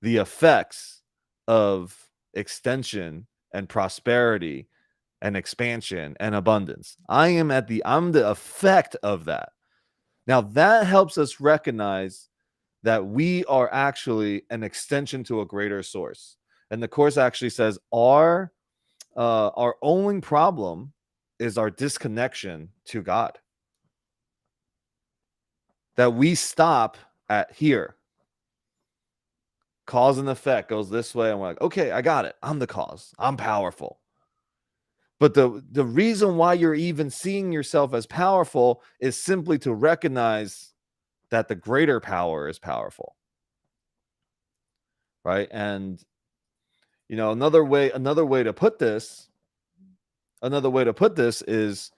the effects of extension and prosperity and expansion and abundance. I'm the effect of that. Now that helps us recognize that we are actually an extension to a greater source. And the course actually says our only problem is our disconnection to God. That we stop at here. Cause and effect goes this way, and we're like, okay, I got it. I'm the cause. I'm powerful. But the reason why you're even seeing yourself as powerful is simply to recognize that the greater power is powerful. Right? And another way to put this is,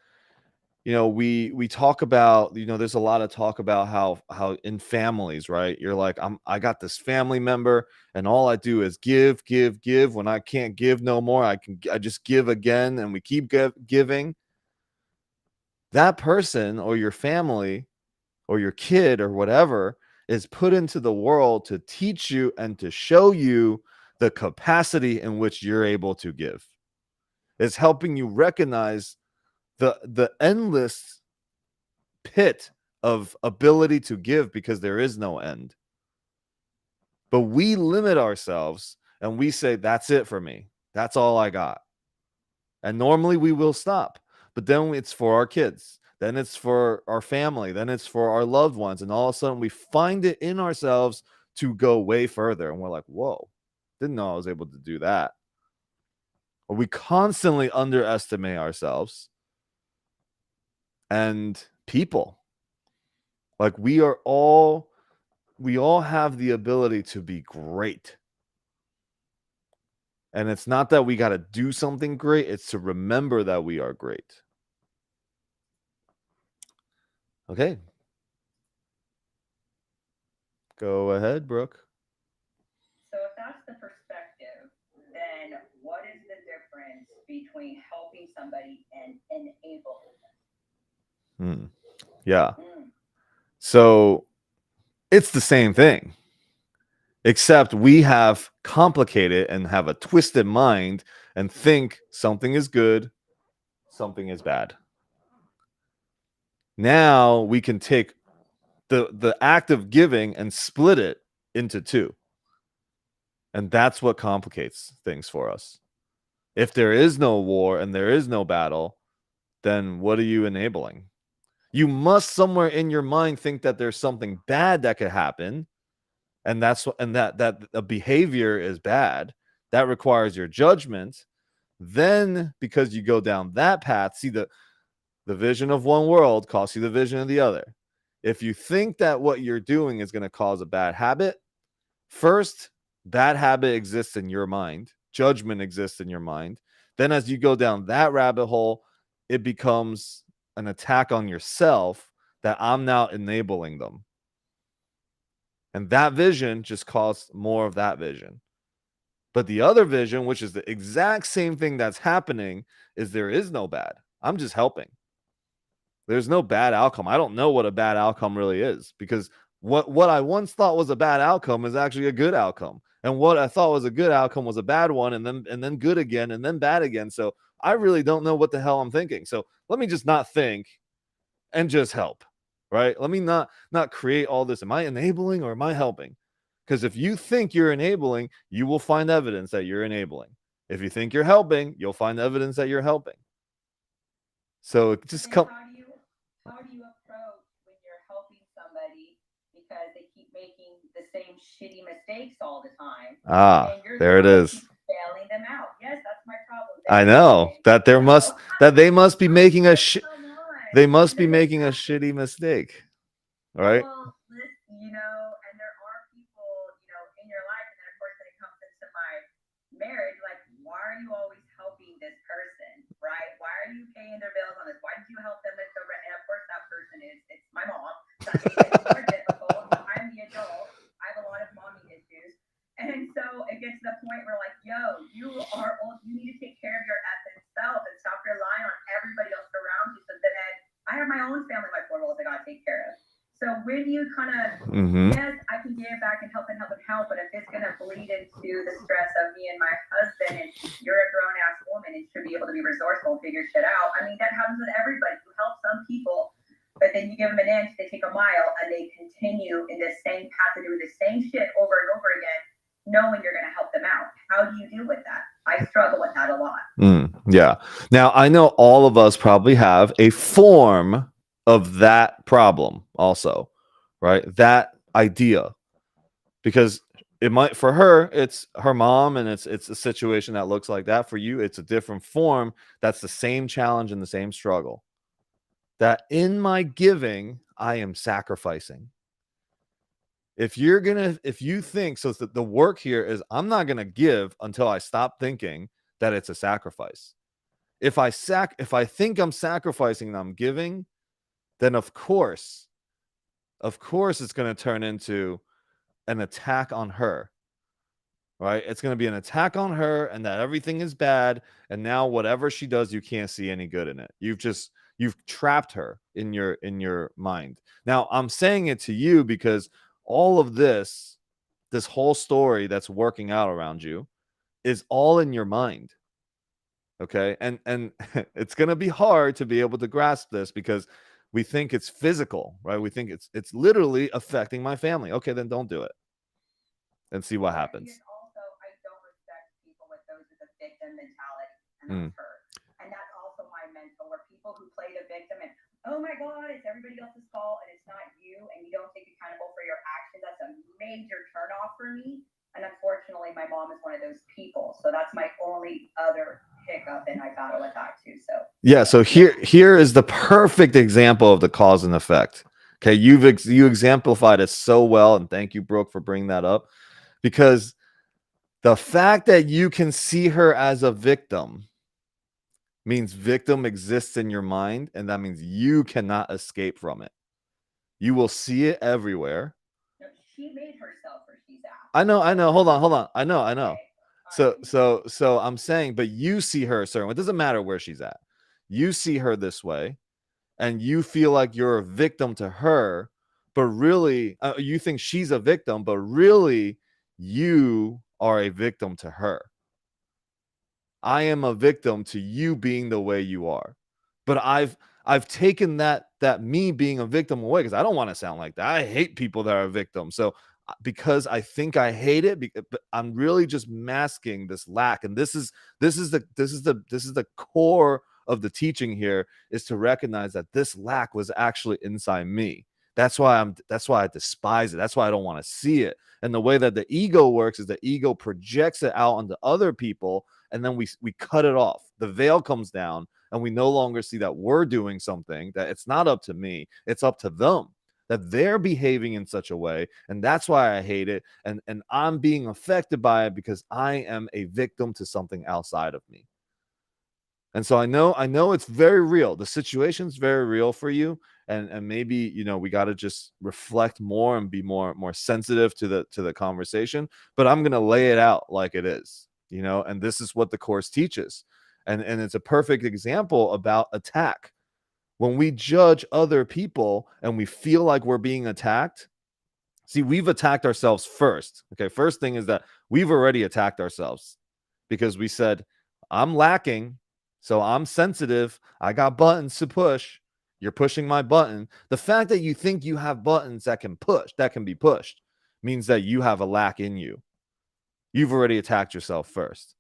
we talk about, there's a lot of talk about how in families, right? You're like, I got this family member and all I do is give. When I can't give no more, I just give again, and we keep giving. That person or your family or your kid or whatever is put into the world to teach you and to show you the capacity in which you're able to give. It's helping you recognize the endless pit of ability to give, because there is no end. But we limit ourselves and we say, that's it for me. That's all I got. And normally we will stop, but then it's for our kids. Then it's for our family. Then it's for our loved ones. And all of a sudden we find it in ourselves to go way further. And we're like, whoa, didn't know I was able to do that. Or we constantly underestimate ourselves and people. Like we are all we all have the ability to be great. And it's not that we got to do something great, it's to remember that we are great. Okay. Go ahead, Brooke. So if that's the perspective, then what is the difference between helping somebody and enabling them? Yeah. So it's the same thing, except we have complicated and have a twisted mind and think something is good, something is bad. Now we can take the act of giving and split it into two. And that's what complicates things for us. If there is no war and there is no battle, then what are you enabling? You must somewhere in your mind think that there's something bad that could happen, and that a behavior is bad. That requires your judgment. Then, because you go down that path, see the vision of one world costs you the vision of the other. If you think that what you're doing is going to cause a bad habit, first, bad habit exists in your mind. Judgment exists in your mind. Then as you go down that rabbit hole, it becomes an attack on yourself that I'm now enabling them. And that vision just caused more of that vision. But the other vision, which is the exact same thing that's happening, is there is no bad. I'm just helping. There's no bad outcome. I don't know what a bad outcome really is, because what I once thought was a bad outcome is actually a good outcome. And what I thought was a good outcome was a bad one, and then good again, and then bad again. So I really don't know what the hell I'm thinking. So let me just not think and just help, right? Let me not create all this. Am I enabling or am I helping? Because if you think you're enabling, you will find evidence that you're enabling. If you think you're helping, you'll find evidence that you're helping. So just come. How do you approach when you're helping somebody because they keep making the same shitty mistakes all the time? There it is. Bailing them out. Yes, that's my problem. I know that they must be making a shitty mistake, right? Well, and there are people, in your life, and then of course when it comes into my marriage, like, why are you always helping this person, right? Why are you paying their bills on this? Why did you help them with the rent? And of course that person it's my mom. So that makes it more difficult. I'm the adult. I have a lot of mommy issues. And so it gets to the point where, like, yo, you need to take care of your effing self and stop relying on everybody else around you. So then I have my own family, my 4 girls I gotta take care of. So when you kind of, yes, I can give back and help, but if it's going to bleed into the stress of me and my husband, and you're a grown-ass woman and should be able to be resourceful and figure shit out, I mean, that happens with everybody. You help some people, but then you give them an inch, they take a mile, and they continue in the same path to do the same shit over and over again, knowing you're going to help them out. How do you deal with that? I struggle with that a lot. Yeah. Now, I know all of us probably have a form of that problem also, right? That idea, because it might, for her, it's her mom, and it's a situation that looks like that. For you, it's a different form. That's the same challenge and the same struggle. That in my giving, I am sacrificing. If you think so, the work here is I'm not gonna give until I stop thinking that it's a sacrifice. If I think I'm sacrificing and I'm giving, then of course it's going to turn into an attack on her, right? It's going to be an attack on her, and that everything is bad, and now whatever she does, you can't see any good in it. You've trapped her in your mind. Now I'm saying it to you because all of this whole story that's working out around you is all in your mind. Okay, and it's going to be hard to be able to grasp this because we think it's physical, right? We think it's literally affecting my family. Okay, then don't do it and see what happens. Also, I don't respect people with those with a victim mentality, and that's her. And that's also my mental, where people who play the victim and, oh my God, it's everybody else's fault and it's not you, and you don't take accountable for your actions. That's a major turnoff for me. And unfortunately, my mom is one of those people. So that's my only other hiccup, and I battle with that too. So yeah, so here is the perfect example of the cause and effect. Okay, you exemplified it so well, and thank you, Brooke, for bringing that up, because the fact that you can see her as a victim means victim exists in your mind, and that means you cannot escape from it. You will see it everywhere. No, she made herself where she's at. I know. Hold on. I know. Okay. So I'm saying, but you see her a certain way. It doesn't matter where she's at. You see her this way, and you feel like you're a victim to her, but really, you think she's a victim, but really, you are a victim to her. I am a victim to you being the way you are. But I've taken that me being a victim away, because I don't want to sound like that. I hate people that are victims. So because I think I hate it, but I'm really just masking this lack. And this is the core of the teaching here, is to recognize that this lack was actually inside me. That's why I despise it. That's why I don't want to see it. And the way that the ego works is the ego projects it out onto other people, and then we cut it off. The veil comes down, and we no longer see that we're doing something, that it's not up to me, it's up to them, that they're behaving in such a way, and that's why I hate it, and I'm being affected by it because I am a victim to something outside of me. And so I know it's very real. The situation's very real for you, and maybe we got to just reflect more and be more sensitive to the conversation. But I'm gonna lay it out like it is, and this is what the course teaches, and it's a perfect example about attack. When we judge other people and we feel like we're being attacked, see, we've attacked ourselves first. Okay, first thing is that we've already attacked ourselves, because we said, I'm lacking, so I'm sensitive. I got buttons to push. You're pushing my button. The fact that you think you have buttons that can be pushed, means that you have a lack in you. You've already attacked yourself first.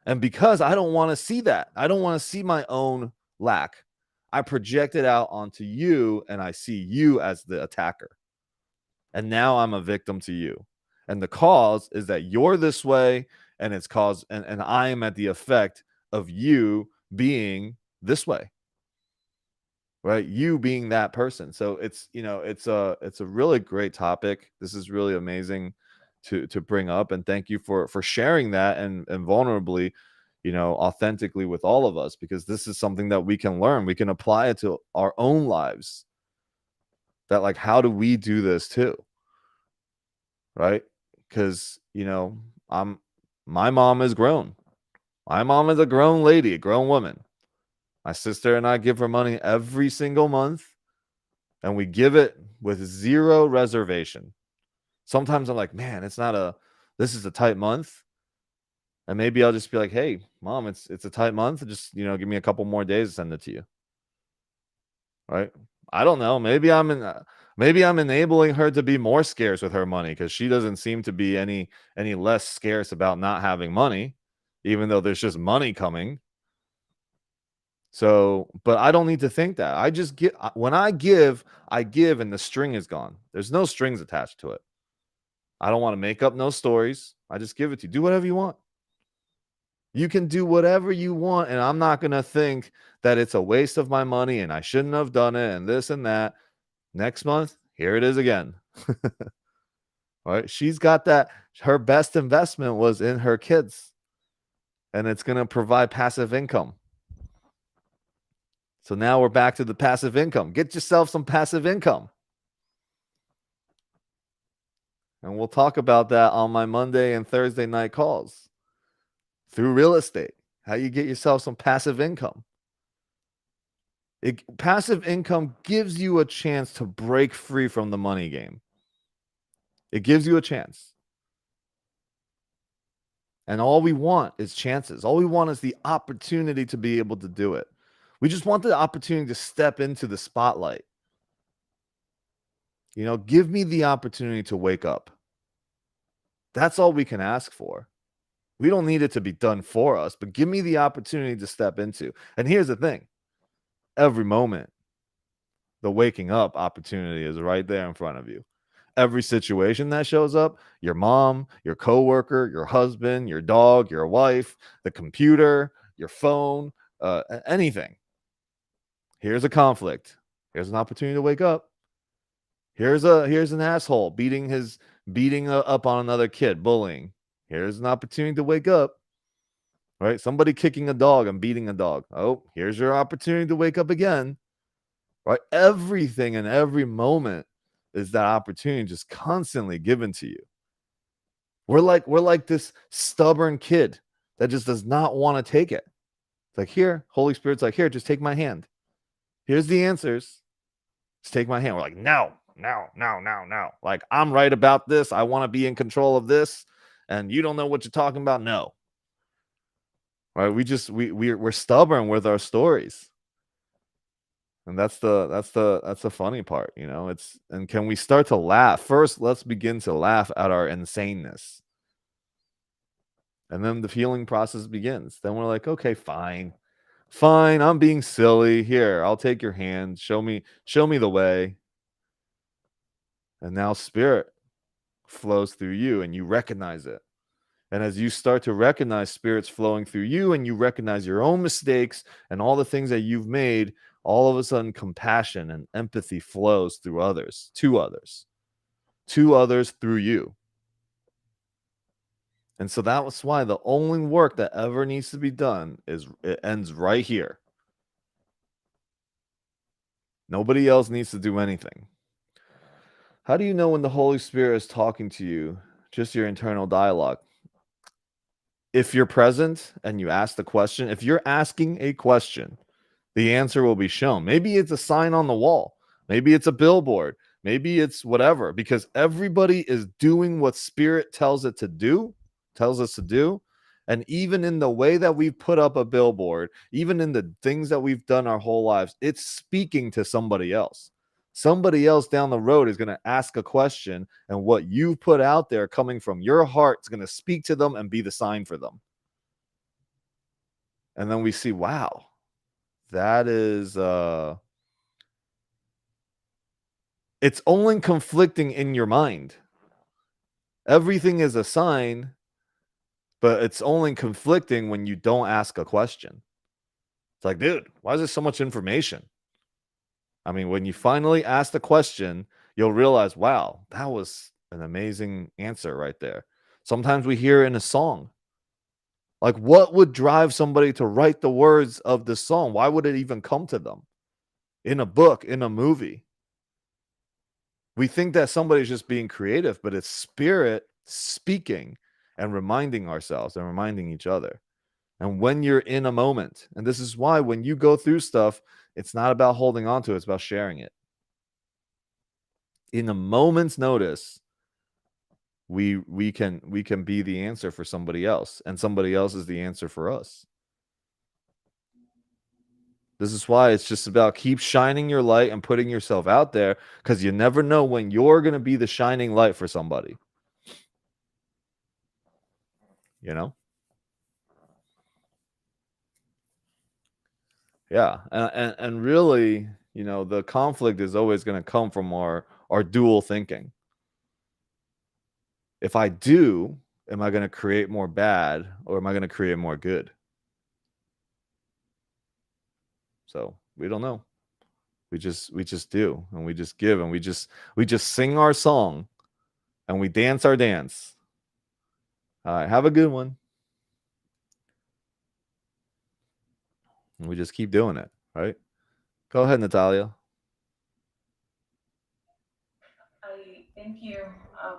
And because I don't want to see that, I don't want to see my own lack, I project it out onto you, and I see you as the attacker. And now I'm a victim to you. And the cause is that you're this way, and it's cause, and I am at the effect of you being this way, right? You being that person. So it's a really great topic. This is really amazing to bring up, and thank you for sharing that, and vulnerably, authentically with all of us, because this is something that we can learn. We can apply it to our own lives. That, like, how do we do this too? Right? Because my mom is grown. My mom is a grown lady, a grown woman. My sister and I give her money every single month, and we give it with zero reservation. Sometimes I'm like, man, this is a tight month. And maybe I'll just be like, hey, mom, it's a tight month. Just, give me a couple more days to send it to you. Right? I don't know. Maybe I'm enabling her to be more scarce with her money, because she doesn't seem to be any less scarce about not having money, even though there's just money coming. So, but I don't need to think that. I just give. When I give, and the string is gone. There's no strings attached to it. I don't want to make up no stories. I just give it to you. Do whatever you want. You can do whatever you want, and I'm not going to think that it's a waste of my money and I shouldn't have done it and this and that. Next month, here it is again. All right. She's got that. Her best investment was in her kids, and it's going to provide passive income. So now we're back to the passive income. Get yourself some passive income. And we'll talk about that on my Monday and Thursday night calls. Through real estate, how you get yourself some passive income. Passive income gives you a chance to break free from the money game. It gives you a chance. And all we want is chances. All we want is the opportunity to be able to do it. We just want the opportunity to step into the spotlight. Give me the opportunity to wake up. That's all we can ask for. We don't need it to be done for us, but give me the opportunity to step into. And here's the thing. Every moment, the waking up opportunity is right there in front of you. Every situation that shows up, your mom, your coworker, your husband, your dog, your wife, the computer, your phone, anything. Here's a conflict. Here's an opportunity to wake up. Here's an asshole beating up on another kid, bullying. Here's an opportunity to wake up. Right? Somebody kicking a dog and beating a dog. Oh, here's your opportunity to wake up again. Right? Everything in every moment is that opportunity just constantly given to you. We're like this stubborn kid that just does not want to take it. It's like, here, Holy Spirit's like, here, just take my hand. Here's the answers. Just take my hand. We're like, no. Like, I'm right about this. I want to be in control of this. And you don't know what you're talking about. No. Right? We're stubborn with our stories. And that's the funny part, you know. And can we start to laugh? First, let's begin to laugh at our insaneness. And then the healing process begins. Then we're like, okay, fine, I'm being silly. Here, I'll take your hand. Show me the way. And now Spirit flows through you and you recognize it. And as you start to recognize Spirit's flowing through you and you recognize your own mistakes and all the things that you've made, all of a sudden compassion and empathy flows through others, to others through you. And so that was why the only work that ever needs to be done it ends right here. Nobody else needs to do anything. How do you know when the Holy Spirit is talking to you? Just your internal dialogue. If you're present and you ask the question, if you're asking a question, the answer will be shown. Maybe it's a sign on the wall. Maybe it's a billboard. Maybe it's whatever, because everybody is doing what Spirit tells us to do. And even in the way that we've put up a billboard, even in the things that we've done our whole lives, it's speaking to somebody else. Somebody else down the road is going to ask a question, and what you've put out there coming from your heart is going to speak to them and be the sign for them. And then we see, wow, that is it's only conflicting in your mind. Everything is a sign, but it's only conflicting when you don't ask a question. It's like, dude, why is there so much information? I mean, when you finally ask the question, you'll realize, wow, that was an amazing answer right there. Sometimes we hear in a song. Like, what would drive somebody to write the words of the song? Why would it even come to them? In a book, in a movie. We think that somebody's just being creative, but it's Spirit speaking and reminding ourselves and reminding each other. And when you're in a moment, and this is why when you go through stuff, it's not about holding on to it, it's about sharing it. In a moment's notice, we can be the answer for somebody else, and somebody else is the answer for us. This is why it's just about keep shining your light and putting yourself out there, because you never know when you're going to be the shining light for somebody. You know? Yeah. And really, you know, the conflict is always going to come from our dual thinking. If I do, am I going to create more bad, or am I going to create more good? So we don't know. We just do, and we just give, and we just sing our song, and we dance our dance. All right, have a good one. And we just keep doing it, right? Go ahead, Natalia. I thank you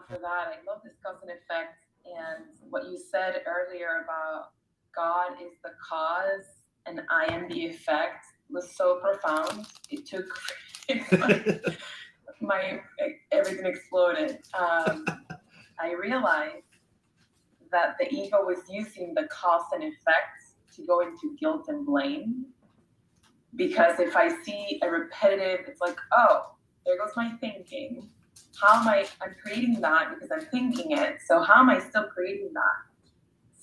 for that. I love this cause and effect, and what you said earlier about God is the cause and I am the effect was so profound. It took my everything exploded. I realized that the ego was using the cause and effect to go into guilt and blame. Because if I see a repetitive, it's like, oh, there goes my thinking. How am I'm creating that because I'm thinking it. So how am I still creating that?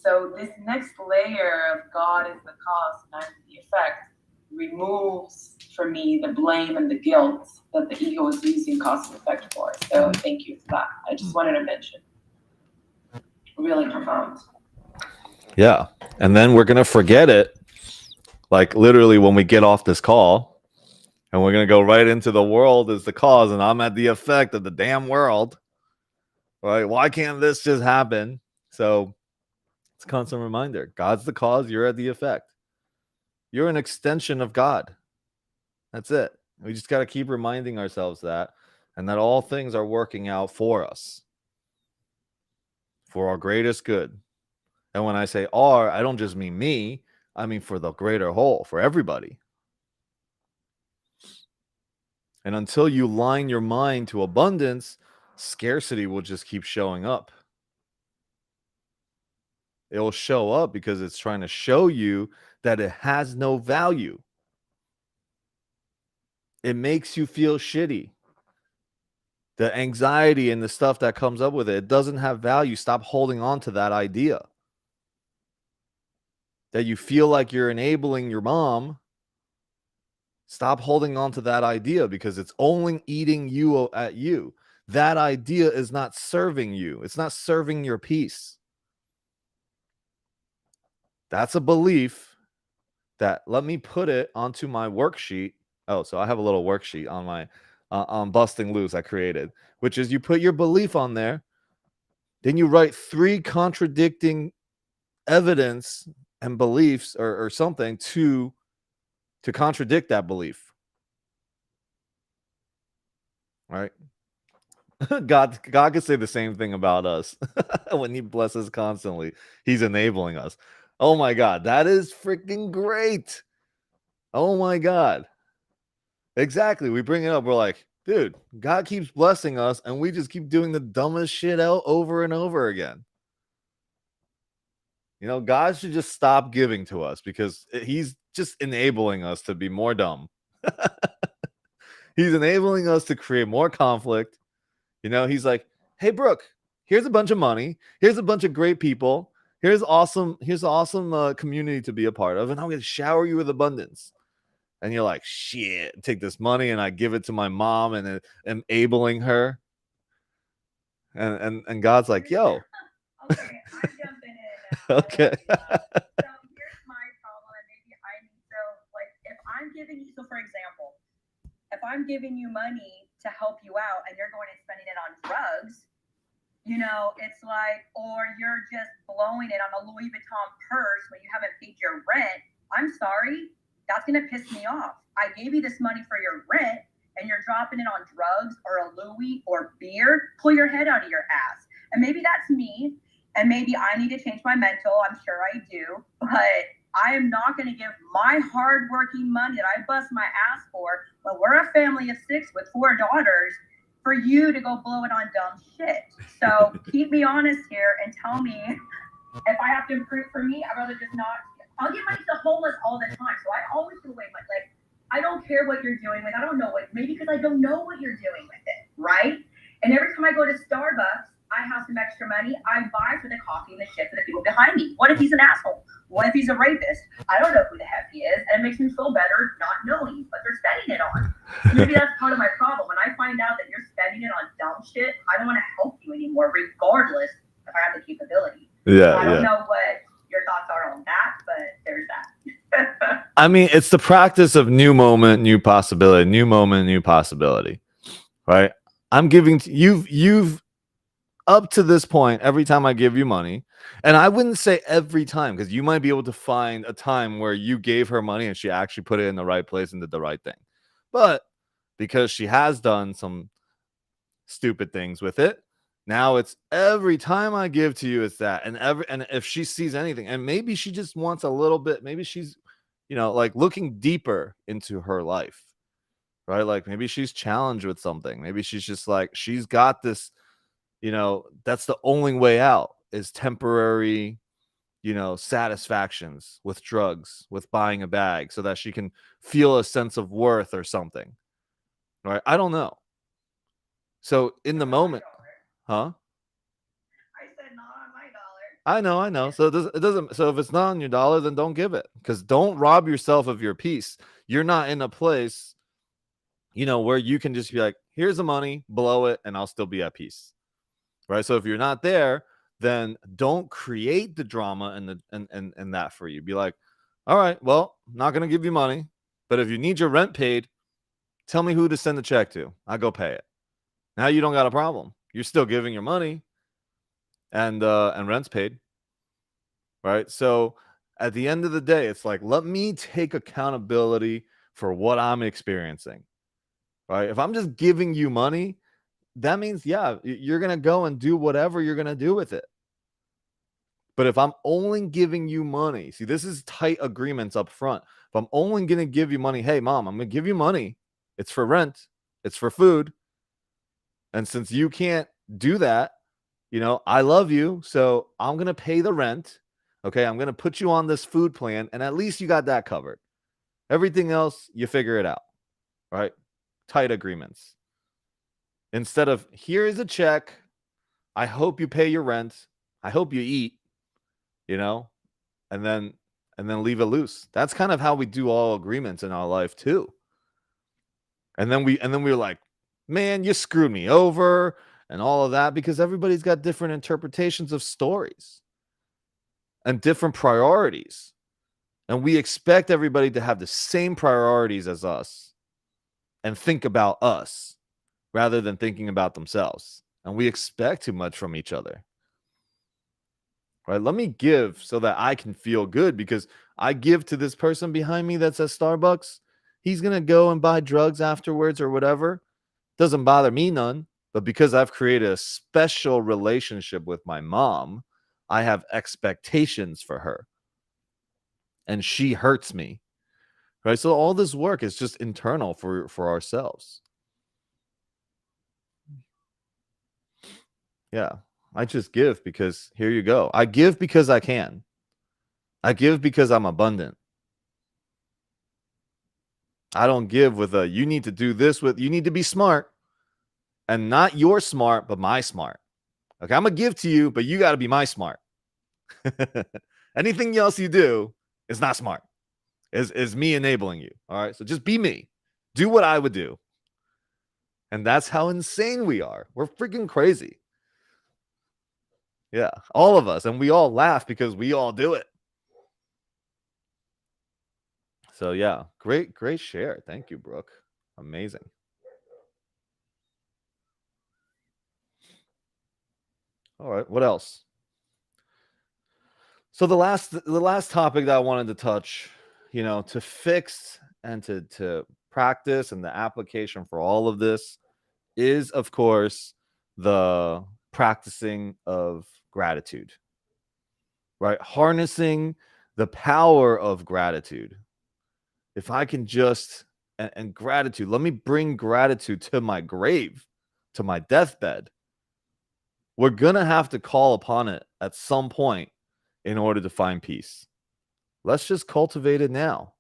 So this next layer of God is the cause and I'm the effect removes for me the blame and the guilt that the ego is using cause and effect for. So thank you for that. I just wanted to mention. Really profound. Yeah. And then we're going to forget it. Like literally when we get off this call, And we're going to go right into the world as the cause, and I'm at the effect of the damn world. Right? Why can't this just happen? So it's a constant reminder. God's the cause, you're at the effect. You're an extension of God. That's it. We just got to keep reminding ourselves that, and that all things are working out for us, for our greatest good. And when I say our, I don't just mean me, I mean for the greater whole, for everybody. And until you line your mind to abundance, scarcity will just keep showing up. It will show up because it's trying to show you that it has no value. It makes you feel shitty. The anxiety and the stuff that comes up with it, it doesn't have value. Stop holding on to that idea. That you feel like you're enabling your mom. Stop holding on to that idea because it's only eating you at you. That idea is not serving you. It's not serving your peace. That's a belief that, let me put it onto my worksheet. Oh, so I have a little worksheet on my on Busting Loose I created, which is you put your belief on there, then you write 3 contradicting evidence and beliefs or something to contradict that belief. Right? God can say the same thing about us. When he blesses constantly, he's enabling us. Oh my God, that is freaking great. Oh my God. Exactly. We bring it up. We're like, dude, God keeps blessing us, and we just keep doing the dumbest shit out over and over again. You know, God should just stop giving to us because he's just enabling us to be more dumb. He's enabling us to create more conflict. You know, he's like, hey, Brooke, here's a bunch of money. Here's a bunch of great people. Here's awesome community to be a part of. And I'm going to shower you with abundance. And you're like, shit, take this money and I give it to my mom and enabling her. And God's like, yo. Okay, I'm jumping in. Okay. So here's my problem, and maybe I need to, like, if I'm giving you, so for example, if I'm giving you money to help you out and you're going and spending it on drugs, you know, it's like, or you're just blowing it on a Louis Vuitton purse when you haven't paid your rent. I'm sorry, that's going to piss me off. I gave you this money for your rent and you're dropping it on drugs or a Louis or beer. Pull your head out of your ass. And maybe that's me. And maybe I need to change my mental. I'm sure I do. But I am not going to give my hardworking money that I bust my ass for when we're a family of 6 with 4 daughters for you to go blow it on dumb shit. So keep me honest here and tell me if I have to improve. For me, I'd rather just not. I'll give money to homeless all the time. So I always give away money. Like, I don't care what you're doing with. I don't know what. Maybe because I don't know what you're doing with it, right? And every time I go to Starbucks, I have some extra money. I buy for the coffee and the shit for the people behind me. What if he's an asshole? What if he's a rapist? I don't know who the heck he is, and it makes me feel better not knowing what they're spending it on. Maybe that's part of my problem. When I find out that you're spending it on dumb shit, I don't want to help you anymore, regardless if I have the capability. Yeah. I don't know what your thoughts are on that, but there's that. I mean, it's the practice of new moment, new possibility, new moment, new possibility, right? I'm giving to you've up to this point, every time I give you money, and I wouldn't say every time, because you might be able to find a time where you gave her money and she actually put it in the right place and did the right thing. But because she has done some stupid things with it, now it's every time I give to you, it's that. And if she sees anything, and maybe she just wants a little bit, maybe she's, you know, like looking deeper into her life, right? Like maybe she's challenged with something. Maybe she's just like, she's got this, you know, that's the only way out is temporary, you know, satisfactions with drugs, with buying a bag so that she can feel a sense of worth or something. Right? I don't know. So in the moment, huh? I said not on my dollar. I know. So it doesn't. So if it's not on your dollar, then don't give it. Because don't rob yourself of your peace. You're not in a place, you know, where you can just be like, here's the money, blow it, and I'll still be at peace. Right. So if you're not there, then don't create the drama and that for you. Be like, all right, well, I'm not gonna give you money, but if you need your rent paid, Tell me who to send the check to. I go pay it. Now you don't got a problem. You're still giving your money, and rent's paid, right? So at the end of the day, it's like, let me take accountability for what I'm experiencing, right? If I'm just giving you money, that means, yeah, you're going to go and do whatever you're going to do with it. But if I'm only giving you money, see, this is tight agreements up front. If I'm only going to give you money, hey, mom, I'm going to give you money. It's for rent. It's for food. And since you can't do that, I love you. So I'm going to pay the rent. Okay. I'm going to put you on this food plan. And at least you got that covered. Everything else, you figure it out. Right? Tight agreements. Instead of, here is a check. I hope you pay your rent. I hope you eat, and then leave it loose. That's kind of how we do all agreements in our life too. And then we were like, man, you screwed me over and all of that, because everybody's got different interpretations of stories and different priorities. And we expect everybody to have the same priorities as us and think about us rather than thinking about themselves. And we expect too much from each other. Right? Let me give so that I can feel good, because I give to this person behind me that's at Starbucks. He's going to go and buy drugs afterwards or whatever. Doesn't bother me none. But because I've created a special relationship with my mom, I have expectations for her. And she hurts me. Right? So all this work is just internal for ourselves. Yeah. I just give because here you go. I give because I can. I give because I'm abundant. I don't give with you need to do this you need to be smart, and not your smart, but my smart. Okay. I'm going to give to you, but you got to be my smart. Anything else you do is not smart. Is me enabling you. All right. So just be me. Do what I would do. And that's how insane we are. We're freaking crazy. Yeah. All of us. And we all laugh because we all do it. So yeah, great share. Thank you, Brooke. Amazing. All right. What else? So the last topic that I wanted to touch, to fix and to practice, and the application for all of this is, of course, the practicing of gratitude, right? Harnessing the power of gratitude. If I can just, and gratitude, let me bring gratitude to my grave, to my deathbed. We're going to have to call upon it at some point in order to find peace. Let's just cultivate it now.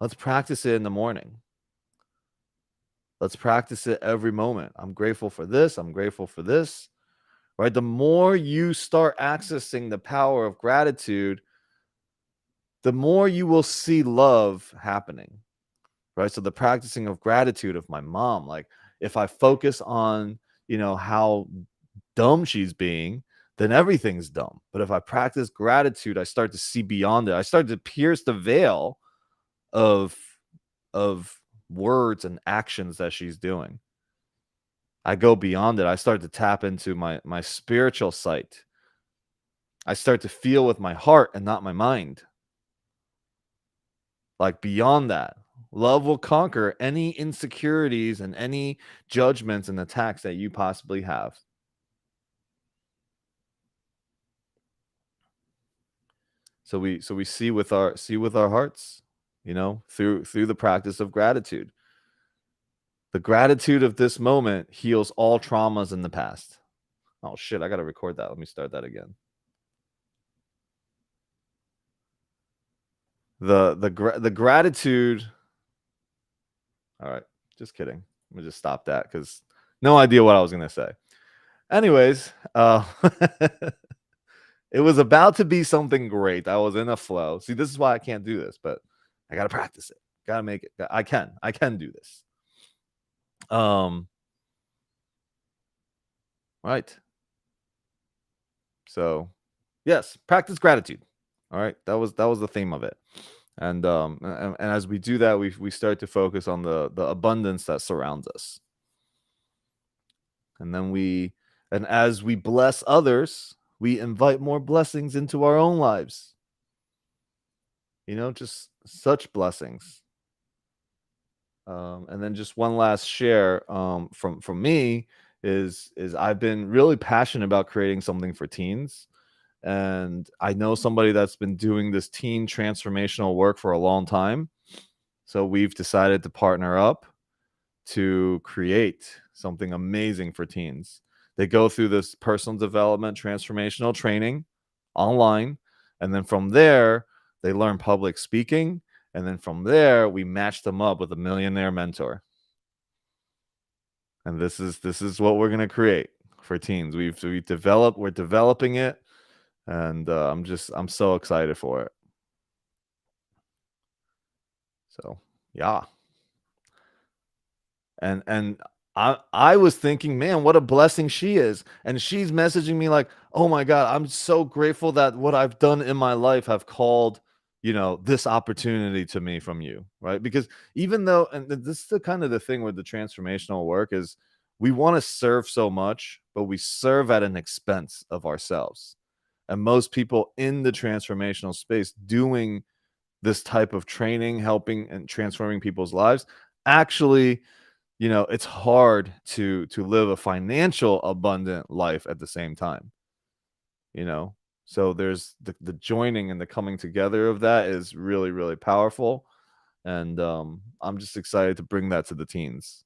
Let's practice it in the morning. Let's practice it every moment. I'm grateful for this. I'm grateful for this. Right? The more you start accessing the power of gratitude, the more you will see love happening. Right? So the practicing of gratitude of my mom, like if I focus on, how dumb she's being, then everything's dumb. But if I practice gratitude, I start to see beyond it. I start to pierce the veil of words and actions that she's doing. I go beyond it. I start to tap into my spiritual sight. I start to feel with my heart and not my mind. Like beyond that, love will conquer any insecurities and any judgments and attacks that you possibly have. So we see with our hearts, through the practice of gratitude. The gratitude of this moment heals all traumas in the past. Oh shit, I got to record that. Let me start that again. The gratitude. All right, just kidding. Let me just stop that because no idea what I was going to say. Anyways, it was about to be something great. I was in a flow. See, this is why I can't do this, but I got to practice it. Got to make it. I can do this. Right. So, yes, practice gratitude. All right. That was the theme of it. And as we do that, we start to focus on the abundance that surrounds us. And as we bless others, we invite more blessings into our own lives. Just such blessings. And then just one last share from me is I've been really passionate about creating something for teens. And I know somebody that's been doing this teen transformational work for a long time. So we've decided to partner up to create something amazing for teens. They go through this personal development transformational training online. And then from there, they learn public speaking. And then from there, we match them up with a millionaire mentor. And this is what we're going to create for teens. We're developing it. And I'm so excited for it. So, yeah. And I was thinking, man, what a blessing she is. And she's messaging me like, oh my God, I'm so grateful that what I've done in my life have called, this opportunity to me from you, right? Because even though, and this is the kind of the thing with the transformational work is we want to serve so much, but we serve at an expense of ourselves. And most people in the transformational space doing this type of training, helping and transforming people's lives, actually, it's hard to live a financial abundant life at the same time. So there's the joining and the coming together of that is really, really powerful. And I'm just excited to bring that to the teens.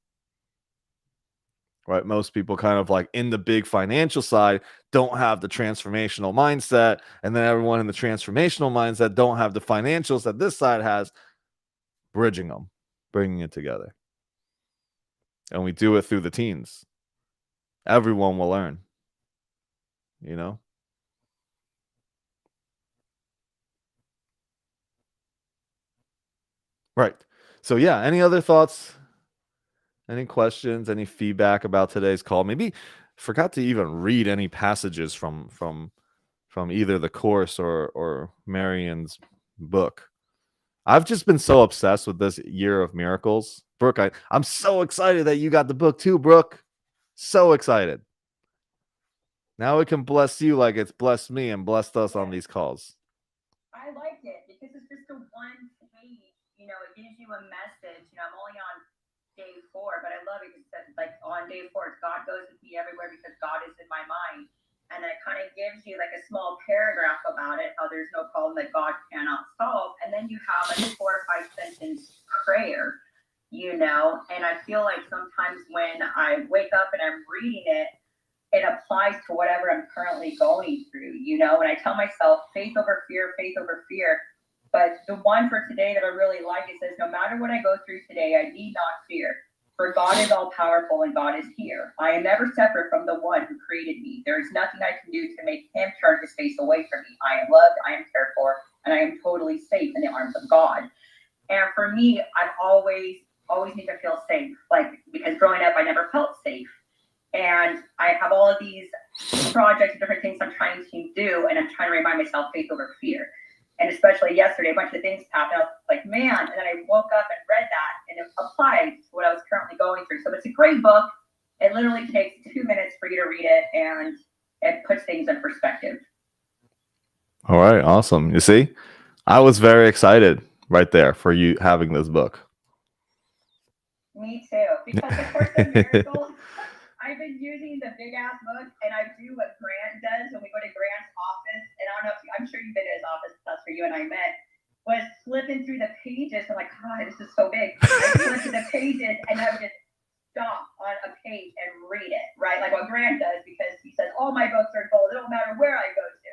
Right? Most people kind of like in the big financial side don't have the transformational mindset. And then everyone in the transformational mindset don't have the financials that this side has, bridging them, bringing it together. And we do it through the teens. Everyone will learn, Right. So yeah, any other thoughts? Any questions? Any feedback about today's call? Maybe forgot to even read any passages from either the course or Marion's book. I've just been so obsessed with this year of miracles. Brooke, I'm so excited that you got the book too, Brooke. So excited. Now it can bless you like it's blessed me and blessed us on these calls. I liked it because it's just a one page, it gives you a message. I'm only on day 4, but I love it because like on day 4, it's God goes with me everywhere because God is in my mind. And then it kind of gives you like a small paragraph about it, how there's no problem that God cannot solve. And then you have like a 4 or 5 sentence prayer, and I feel like sometimes when I wake up and I'm reading it, it applies to whatever I'm currently going through, and I tell myself faith over fear, faith over fear. But the one for today that I really like, it says, no matter what I go through today, I need not fear. For God is all powerful and God is here. I am never separate from the one who created me. There is nothing I can do to make him turn his face away from me. I am loved, I am cared for, and I am totally safe in the arms of God. And for me, I've always need to feel safe, like because growing up, I never felt safe. And I have all of these projects and different things I'm trying to do, and I'm trying to remind myself faith over fear. And especially yesterday, a bunch of things happened. I was like, man, and then I woke up and read that, and it applied to what I was currently going through. So it's a great book. It literally takes 2 minutes for you to read it, and it puts things in perspective. All right, awesome. You see, I was very excited right there for you having this book. Me too, because of course the miracle. I've been using the big ass book, and I do what Grant does when we go to Grant's office. And I don't know if I'm sure you've been to his office. That's where you and I met. Was flipping through the pages. I'm like, God, this is so big. I flip through the pages, and I would just stop on a page and read it, right? Like what Grant does, because he says all my books are gold. It don't matter where I go to.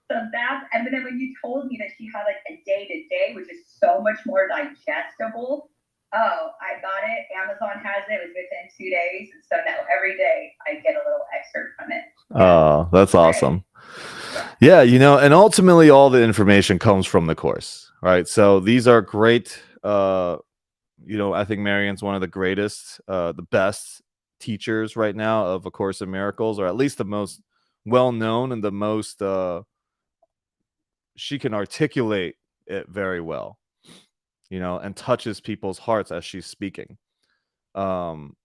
So that's, and then when you told me that she had like a day to day, which is so much more digestible. Oh, I got it. Amazon has it. It was within 2 days. So now every day I get a little excerpt from it. Oh, that's awesome. Yeah, and ultimately all the information comes from the course, right? So these are great. I think Marion's one of the greatest, the best teachers right now of A Course in Miracles, or at least the most well-known and the most, she can articulate it very well. and touches people's hearts as she's speaking. Um,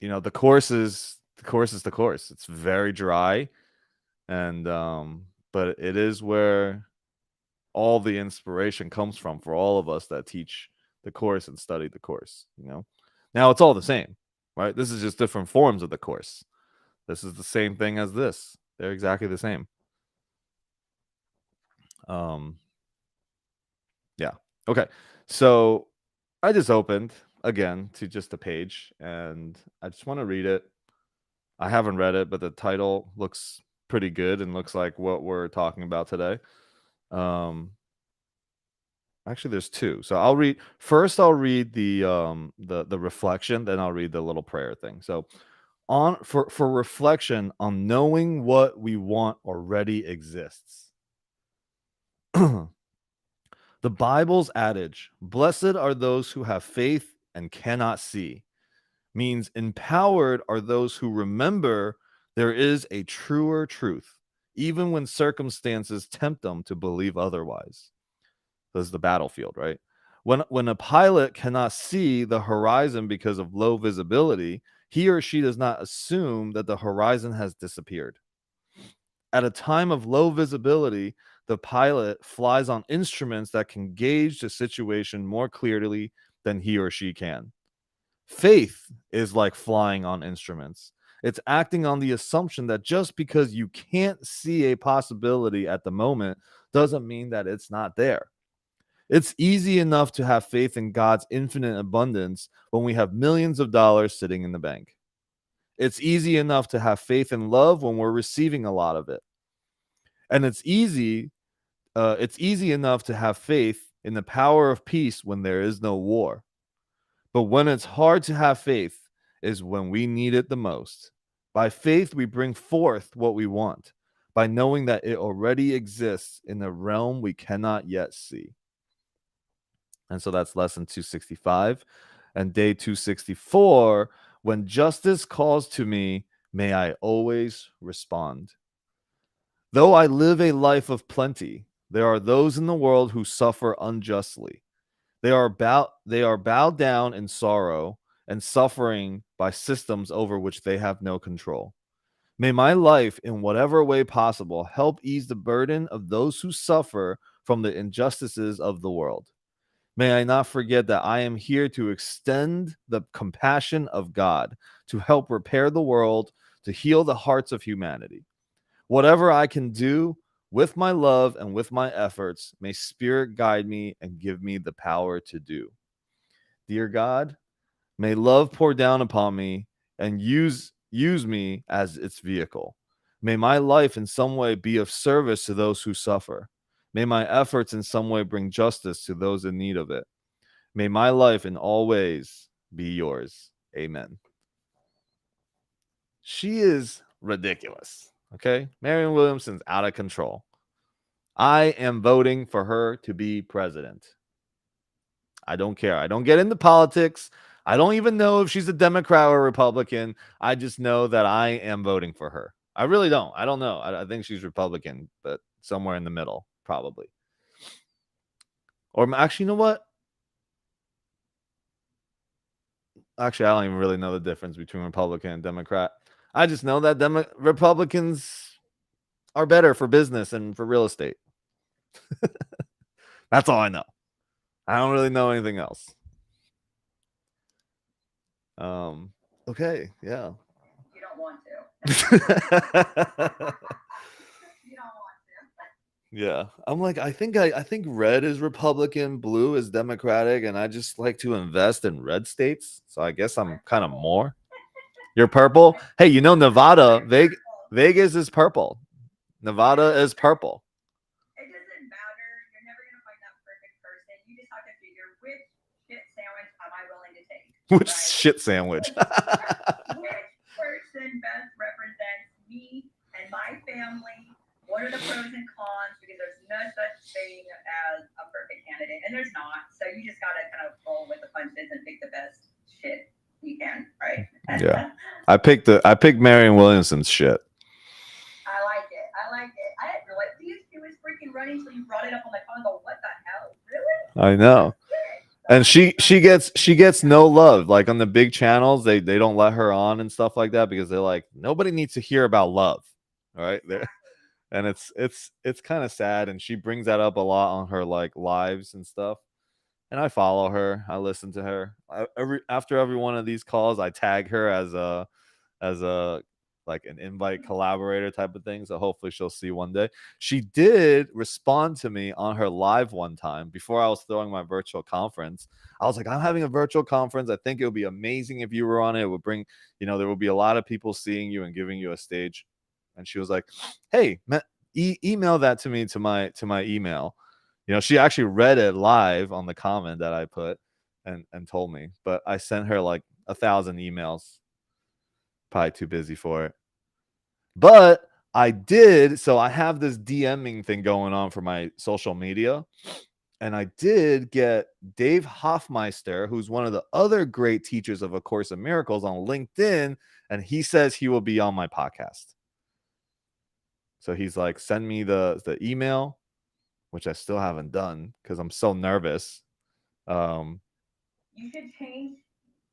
the course is the course is the course. It's very dry, and but it is where all the inspiration comes from for all of us that teach the course and study the course. Now it's all the same, right? This is just different forms of the course. This is the same thing as this. They're exactly the same. Um, yeah. Okay. So I just opened again to just a page and I just want to read it. I haven't read it, but the title looks pretty good and looks like what we're talking about today. Um, Actually, there's two. So I'll read the reflection, then I'll read the little prayer thing. So on for reflection on knowing what we want already exists. The Bible's adage, blessed are those who have faith and cannot see, means empowered are those who remember there is a truer truth, even when circumstances tempt them to believe otherwise. This is the battlefield, right? When a pilot cannot see the horizon because of low visibility, he or she does not assume that the horizon has disappeared. At a time of low visibility, the pilot flies on instruments that can gauge the situation more clearly than he or she can. Faith is like flying on instruments. It's acting on the assumption that just because you can't see a possibility at the moment doesn't mean that it's not there. It's easy enough to have faith in God's infinite abundance when we have millions of dollars sitting in the bank. It's easy enough to have faith in love when we're receiving a lot of it. And it's easy enough to have faith in the power of peace when there is no war. But when it's hard to have faith is when we need it the most. By faith, we bring forth what we want, by knowing that it already exists in the realm we cannot yet see. And so that's lesson 265. And day 264, when justice calls to me, may I always respond. Though I live a life of plenty, there are those in the world who suffer unjustly. They are bowed down in sorrow and suffering by systems over which they have no control. May my life, in whatever way possible, help ease the burden of those who suffer from the injustices of the world. May I not forget that I am here to extend the compassion of God, to help repair the world, to heal the hearts of humanity. Whatever I can do with my love and with my efforts, may Spirit guide me and give me the power to do. Dear God, may love pour down upon me and use me as its vehicle. May my life in some way be of service to those who suffer. May my efforts in some way bring justice to those in need of it. May my life in all ways be yours. Amen. She is ridiculous. Okay. Marianne Williamson's out of control. I am voting for her to be president. I don't care. I don't get into politics. I don't even know if she's a Democrat or a Republican. I just know that I am voting for her. I really don't. I don't know. I think she's Republican, but somewhere in the middle, probably. Or actually, you know what? Actually, I don't even really know the difference between Republican and Democrat. I just know that Republicans are better for business and for real estate. That's all I know. I don't really know anything else. Okay, yeah. You don't want to. You don't want to. Yeah. I'm like, I think red is Republican, blue is Democratic, and I just like to invest in red states. So I guess I'm kind of more. You're purple? Hey, Nevada, Vegas is purple. Nevada is purple. It doesn't matter. You're never going to find that perfect person. You just have to figure which shit sandwich am I willing to take. Which right? shit sandwich? Which person best represents me and my family? What are the pros and cons? Because there's no such thing as a perfect candidate, and there's not. So you just got to kind of roll with the punches and pick the best shit you can, right? Yeah. I picked Marianne Williamson's shit. I like it. I didn't realize she was freaking running, so you brought it up on my phone and go, what the hell? Really? I know. And she gets no love. Like on the big channels, they don't let her on and stuff like that because they're like, nobody needs to hear about love. All right. And it's kind of sad. And she brings that up a lot on her like lives and stuff. And I follow her. I listen to her. After every one of these calls, I tag her as a like an invite collaborator type of thing. So hopefully she'll see one day. She did respond to me on her live one time before I was throwing my virtual conference. I was like, I'm having a virtual conference. I think it would be amazing if you were on it. It would bring, there would be a lot of people seeing you and giving you a stage. And she was like, hey, email that to me to my email. She actually read it live on the comment that I put and told me, but I sent her like 1,000 emails. Probably too busy for it. But I did. So I have this DMing thing going on for my social media. And I did get Dave Hoffmeister, who's one of the other great teachers of A Course in Miracles on LinkedIn. And he says he will be on my podcast. So he's like, send me the email, which I still haven't done because I'm so nervous. You should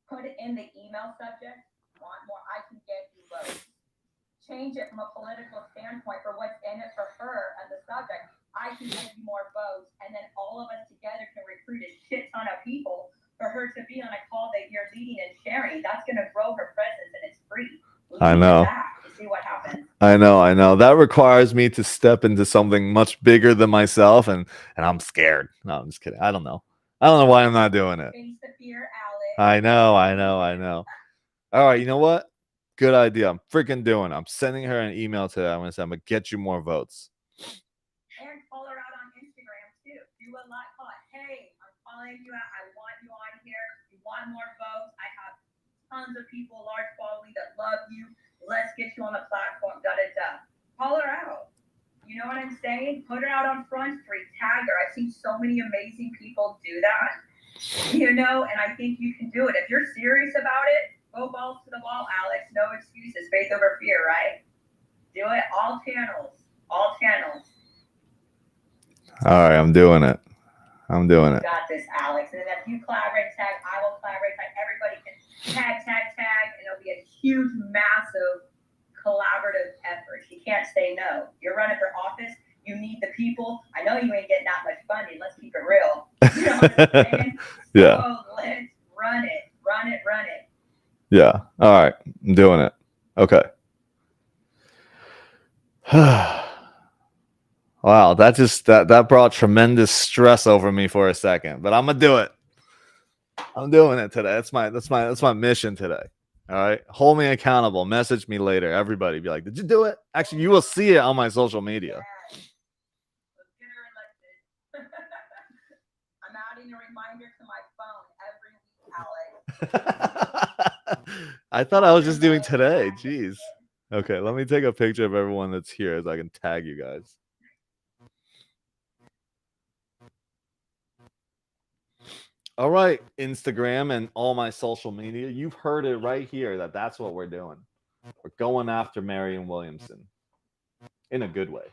put it in the email subject. Want more? I can get you votes. Change it from a political standpoint for what's in it for her as a subject. I can get you more votes, and then all of us together can recruit a shit ton of people for her to be on a call that you're leading and sharing. That's going to grow her presence, and it's free. I know. See what happens. I know. That requires me to step into something much bigger than myself, and I'm scared. No, I'm just kidding. I don't know why I'm not doing it. Face the fear, Alex. I know. All right, you know what? Good idea. I'm freaking doing it. I'm sending her an email today. I'm going to say, I'm going to get you more votes. And call her out on Instagram, too. Do a live call. Hey, I'm calling you out. I want you on here. You want more votes. I have tons of people, large following that love you. Let's get you on the platform. Da-da-da. Call her out. You know what I'm saying? Put her out on Front Street. Tag her. I've seen so many amazing people do that. And I think you can do it. If you're serious about it, go balls to the wall, Alex. No excuses. Faith over fear, right? Do it. All channels. All channels. All right, I'm doing it. You got this, Alex. And then if you collaborate, tag, I will collaborate. Tag. Everybody can tag, and it'll be a huge, massive collaborative effort. You can't say no. You're running for office. You need the people. I know you ain't getting that much funding. Let's keep it real. You know what I'm saying? Yeah. So let's run it. Yeah. All right. I'm doing it. Okay. Wow. That brought tremendous stress over me for a second, but I'm going to do it. I'm doing it today. That's my mission today. All right. Hold me accountable. Message me later. Everybody be like, did you do it? Actually, you will see it on my social media. Let's get her elected. I'm adding a reminder to my phone every week, Alex. I thought I was just doing today. Jeez. Okay, let me take a picture of everyone that's here so I can tag you guys. All right, Instagram and all my social media. You've heard it right here that's what we're doing. We're going after Marianne Williamson in a good way.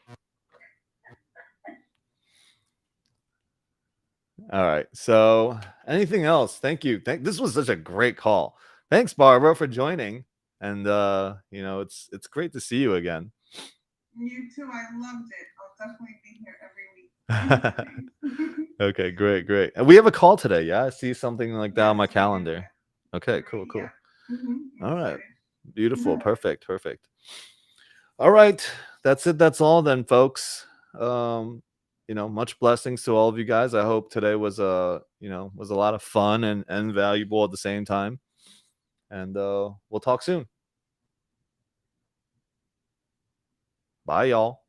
All right. So anything else? Thank you. This was such a great call. Thanks, Barbara, for joining. And it's great to see you again. You too. I loved it. I'll definitely be here every week. Okay, great. And we have a call today. Yeah, I see something like that on my calendar. Okay, cool. Yeah. Mm-hmm. All right. Beautiful. Perfect. All right. That's it. That's all then, folks. Much blessings to all of you guys. I hope today was a lot of fun and valuable at the same time. And we'll talk soon. Bye, y'all.